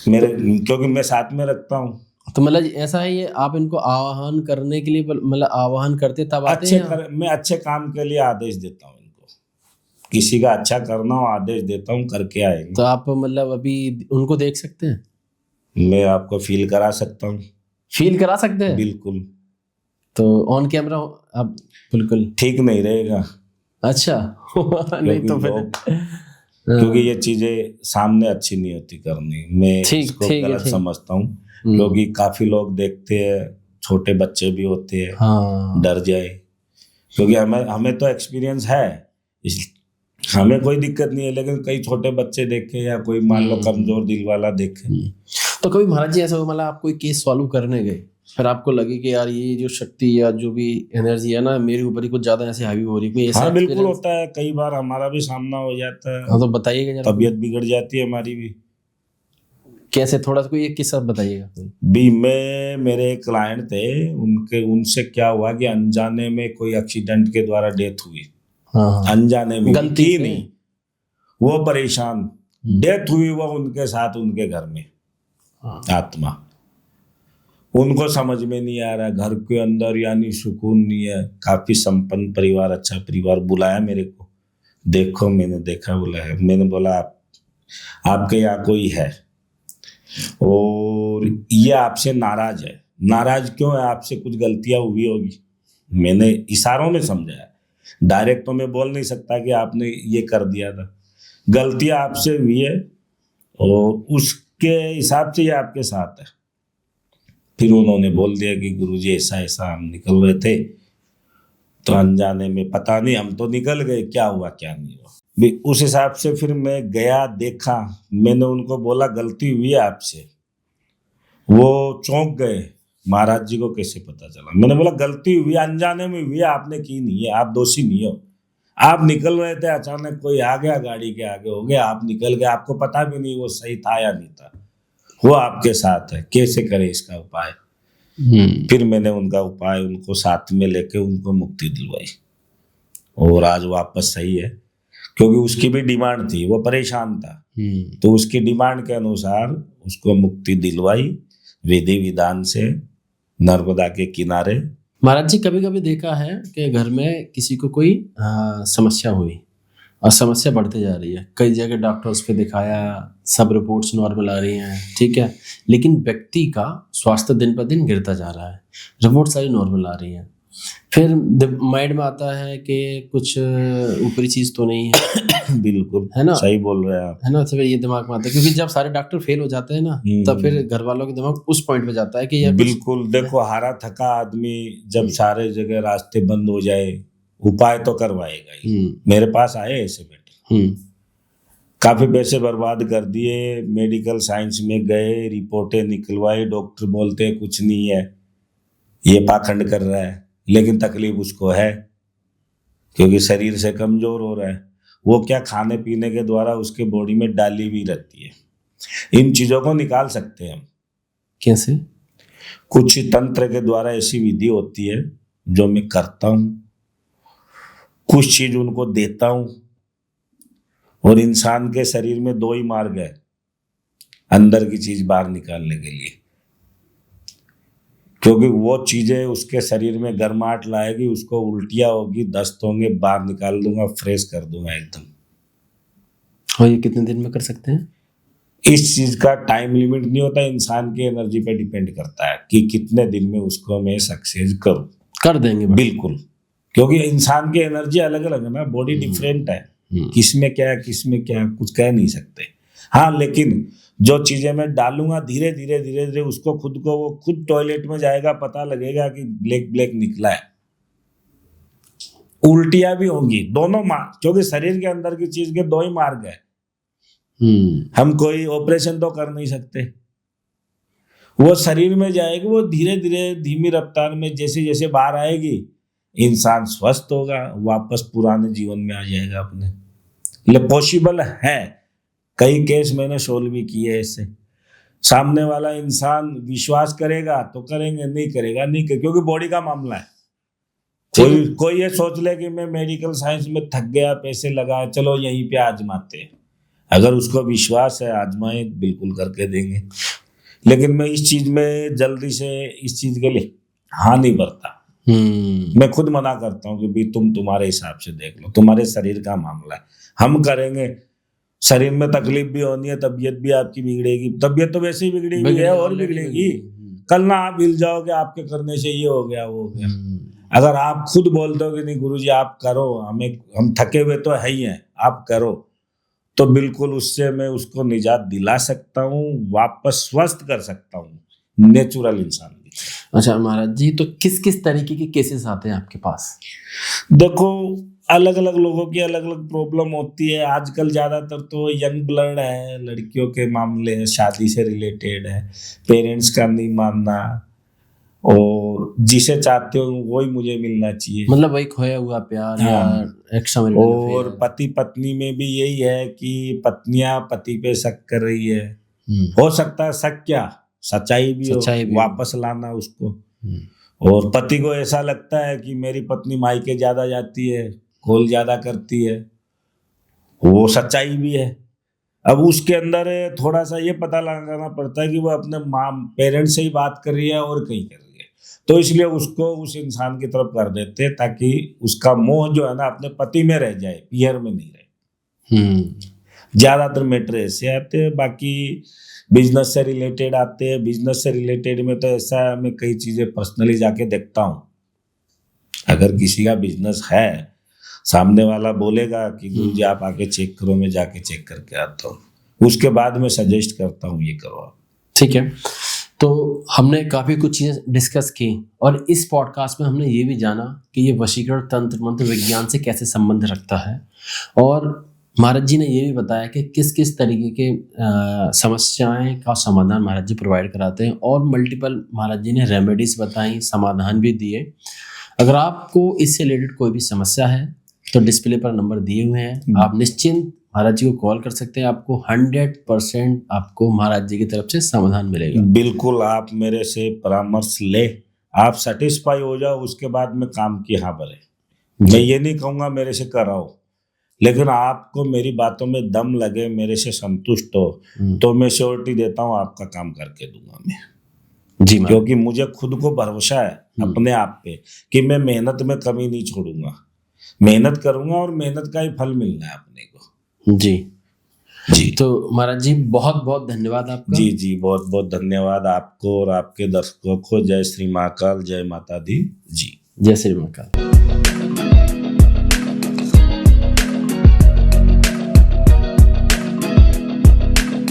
मेरे, क्योंकि मैं साथ में रखता हूँ। तो मतलब ऐसा है, ये आप इनको आवाहन करने के लिए मतलब आवाहन करते तब आते हैं? मैं अच्छे काम के लिए आदेश देता हूँ इनको, किसी का अच्छा करना हो आदेश देता हूँ, करके आएंगे। तो आप मतलब अभी उनको देख सकते हैं? मैं आपको फील करा सकता हूँ। फील करा सकते हैं? बिल्कुल। तो ऑन कैमरा आप बिल्कुल ठीक नहीं रहेगा। अच्छा नहीं तो फिर क्योंकि ये चीजें सामने अच्छी नहीं होती करनी, मैं इसको गलत समझता हूँ। क्योंकि काफी लोग देखते हैं, छोटे बच्चे भी होते हैं, डर जाए। क्योंकि हमें तो एक्सपीरियंस है, हमें कोई दिक्कत नहीं है, लेकिन कई छोटे बच्चे देखे या कोई मान लो कमजोर दिल वाला देखे। तो कभी महाराज जी ऐसा हुआ, मतलब आप कोई केस सॉल्व करने गए, फिर आपको लगे कि यार ये जो शक्ति या जो भी एनर्जी है ना मेरे ऊपर ही कुछ ज्यादा ऐसे हावी हो रही है, कोई ऐसा हाँ बिल्कुल experience? होता है, कई बार हमारा भी सामना हो जाता है, हाँ तो बताइएगा जरा, तबीयत बिगड़ जाती है हमारी भी। कैसे, थोड़ा सा कोई एक किस्सा बताइएगा कोई। भी मेरे एक क्लाइंट थे, उनसे क्या हुआ कि अनजाने में कोई एक्सीडेंट के द्वारा डेथ हुई। हाँ अनजाने में, गलती थी से? नहीं, वो परेशान, डेथ हुई वो उनके साथ उनके घर में। हाँ। आत्मा, उनको समझ में नहीं आ रहा, घर के अंदर यानी सुकून नहीं है, काफी संपन्न परिवार, अच्छा परिवार। बुलाया मेरे को, देखो मैंने देखा, बोला है, मैंने बोला आपके यहाँ कोई है और ये आपसे नाराज है। नाराज क्यों है? आपसे कुछ गलतियां हुई होगी। मैंने इशारों में समझाया, डायरेक्ट तो मैं बोल नहीं सकता कि आपने ये कर दिया था। गलतियां आपसे हुई है और उसके हिसाब से ये आपके साथ है। फिर उन्होंने बोल दिया कि गुरुजी ऐसा ऐसा हम निकल रहे थे, तो अनजाने में पता नहीं, हम तो निकल गए, क्या हुआ क्या नहीं हुआ। भी उस हिसाब से फिर मैं गया, देखा, मैंने उनको बोला गलती हुई है आपसे। वो चौंक गए, महाराज जी को कैसे पता चला? मैंने बोला गलती हुई, अनजाने में हुई है, आपने की नहीं है, आप दोषी नहीं हो। आप निकल रहे थे, अचानक कोई आ गया, गाड़ी के आगे हो गया, आप निकल गए, आपको पता भी नहीं वो सही था या नहीं था। वो आपके साथ है, कैसे करें इसका उपाय? फिर मैंने उनका उपाय उनको साथ में लेके उनको मुक्ति दिलवाई और आज वापस सही है, क्योंकि उसकी भी डिमांड थी, वो परेशान था, तो उसकी डिमांड के अनुसार उसको मुक्ति दिलवाई विधि विधान से, नर्मदा के किनारे। महाराज जी कभी कभी देखा है कि घर में किसी को कोई समस्या हुई और समस्या बढ़ते जा रही है, कई जगह डॉक्टर्स पे दिखाया, सब रिपोर्ट्स नॉर्मल आ रही हैं, ठीक है, लेकिन व्यक्ति का स्वास्थ्य दिन पर दिन गिरता जा रहा है, रिपोर्ट सारी नॉर्मल आ रही हैं, फिर माइंड में आता है कि कुछ ऊपरी चीज तो नहीं है। बिल्कुल है ना, सही बोल रहे हैं आप, है ना। तो फिर ये दिमाग में आता है, क्योंकि जब सारे डॉक्टर फेल हो जाते हैं ना, तब फिर घर वालों के दिमाग उस पॉइंट पे जाता है कि ये बिल्कुल। देखो हारा थका आदमी जब सारे जगह रास्ते बंद हो जाए, उपाय तो करवाएगा ही। मेरे पास आए ऐसे बेटे, काफी पैसे बर्बाद कर दिए, मेडिकल साइंस में गए, रिपोर्टें निकलवाई, डॉक्टर बोलते हैं कुछ नहीं है, ये पाखंड कर रहा है, लेकिन तकलीफ उसको है क्योंकि शरीर से कमजोर हो रहा है। वो क्या, खाने पीने के द्वारा उसके बॉडी में डाली भी रहती है। इन चीजों को निकाल सकते हैं हम। कैसे? कुछ तंत्र के द्वारा ऐसी विधि होती है जो मैं करता हूं, कुछ चीज उनको देता हूं, और इंसान के शरीर में दो ही मार्ग है अंदर की चीज बाहर निकालने के लिए, क्योंकि वो चीजें उसके शरीर में गर्माहट लाएगी, उसको उल्टियां होगी, दस्त होंगे, बाहर निकाल दूंगा, फ्रेश कर दूंगा एकदम। और ये कितने दिन में कर सकते हैं? इस चीज का टाइम लिमिट नहीं होता, इंसान की एनर्जी पे डिपेंड करता है कि कितने दिन में उसको मैं सक्सेस करूं। कर देंगे बिल्कुल, क्योंकि इंसान की एनर्जी अलग अलग है ना, बॉडी डिफरेंट है, किसमें क्या है किसमें क्या है कुछ कह नहीं सकते। हाँ, लेकिन जो चीजें मैं डालूंगा धीरे धीरे धीरे धीरे उसको वो खुद टॉयलेट में जाएगा, पता लगेगा कि ब्लैक ब्लैक निकला है। उल्टियां भी होंगी, दोनों मार्ग, क्योंकि शरीर के अंदर की चीज के दो ही मार्ग है। हम कोई ऑपरेशन तो कर नहीं सकते, वो शरीर में जाएगी, वो धीरे धीरे धीमी रफ्तार में जैसे जैसे बाहर आएगी, इंसान स्वस्थ होगा, वापस पुराने जीवन में आ जाएगा अपने। पॉसिबल है, कई केस मैंने सोल्व भी किए इससे। सामने वाला इंसान विश्वास करेगा तो करेंगे, नहीं करेगा नहीं करेगा, क्योंकि बॉडी का मामला है। कोई ये सोच ले कि मैं मेडिकल साइंस में थक गया, पैसे लगा, चलो यहीं पे आजमाते हैं। अगर उसको विश्वास है, आजमाए, बिल्कुल करके देंगे। लेकिन मैं इस चीज में जल्दी से इस चीज के लिए हाँ नहीं भरता। मैं खुद मना करता हूँ कि भाई तुम तुम्हारे हिसाब से देख लो, तुम्हारे शरीर का मामला है, हम करेंगे। शरीर में तकलीफ भी होनी है, तबीयत भी आपकी बिगड़ेगी, तबीयत तो वैसे ही बिगड़ी हुई है और बिगड़ेगी। कल ना आप हिल जाओगे, आपके करने से ये हो गया वो हो गया। अगर आप खुद बोलते हो कि नहीं गुरुजी आप करो, हम थके हुए तो है ही हैं, आप करो, तो बिल्कुल उससे मैं उसको निजात दिला सकता हूँ, वापस स्वस्थ कर सकता हूँ, नेचुरल इंसान दिखे। अच्छा महाराज जी, तो किस किस तरीके के केसेस आते हैं आपके पास? देखो, अलग अलग लोगों की अलग अलग प्रॉब्लम होती है। आजकल ज्यादातर तो यंग ब्लड है, लड़कियों के मामले हैं, शादी से रिलेटेड है, पेरेंट्स का नहीं मानना, और जिसे चाहते हो वही मुझे मिलना चाहिए। मतलब वही खोया हुआ प्यार या एक्स्ट्रा मैरिटल और अफेयर। पति पत्नी में भी यही है कि पत्नियां पति पे शक कर रही है। हो सकता है शक क्या, सच्चाई भी हो, वापस लाना उसको। और पति को ऐसा लगता है कि मेरी पत्नी मायके ज्यादा जाती है, कॉल ज्यादा करती है, वो सच्चाई भी है। अब उसके अंदर थोड़ा सा ये पता लगाना पड़ता है कि वो अपने माँ पेरेंट्स से ही बात कर रही है और कहीं कर रही है, तो इसलिए उसको उस इंसान की तरफ कर देते हैं ताकि उसका मोह जो है ना अपने पति में रह जाए, पियर में नहीं रहे। ज्यादातर मैटर ऐसे आते हैं। बाकी बिजनेस से रिलेटेड आते हैं। बिजनेस से रिलेटेड में तो ऐसा है, मैं कई चीजें पर्सनली जाके देखता हूँ। अगर किसी का बिजनेस है, सामने वाला बोलेगा कि गुरुजी आप आके चेक करो, मैं जाके चेक करके आता हूँ, उसके बाद मैं सजेस्ट करता हूँ ये करो आप। ठीक है, तो हमने काफ़ी कुछ चीज़ें डिस्कस की और इस पॉडकास्ट में हमने ये भी जाना कि ये वशीकरण तंत्र मंत्र विज्ञान से कैसे संबंध रखता है, और महाराज जी ने ये भी बताया कि किस किस तरीके के समस्याएं का समाधान महाराज जी प्रोवाइड कराते हैं, और मल्टीपल महाराज जी ने रेमेडीज बताई, समाधान भी दिए। अगर आपको इससे रिलेटेड कोई भी समस्या है तो डिस्प्ले पर नंबर दिए हुए हैं, आप निश्चिंत महाराज जी को कॉल कर सकते हैं। आपको 100% आपको महाराज जी की तरफ से समाधान मिलेगा। बिल्कुल, आप मेरे से परामर्श ले, आप सेटिस्फाई हो जाओ, उसके बाद में काम की हाँ भरे। मैं ये नहीं कहूँगा मेरे से कराओ, लेकिन आपको मेरी बातों में दम लगे, मेरे से संतुष्ट हो, तो मैं श्योरिटी देता हूँ आपका काम करके दूंगा मैं जी। क्योंकि मुझे खुद को भरोसा है अपने आप पे कि मैं मेहनत में कमी नहीं छोड़ूंगा, मेहनत करूंगा और मेहनत का ही फल मिलना है अपने को। जी जी। तो महाराज जी बहुत बहुत धन्यवाद आपका। जी जी, बहुत बहुत धन्यवाद आपको और आपके दर्शकों को। जय श्री महाकाल, जय माता दी। जी, जय श्री महाकाल।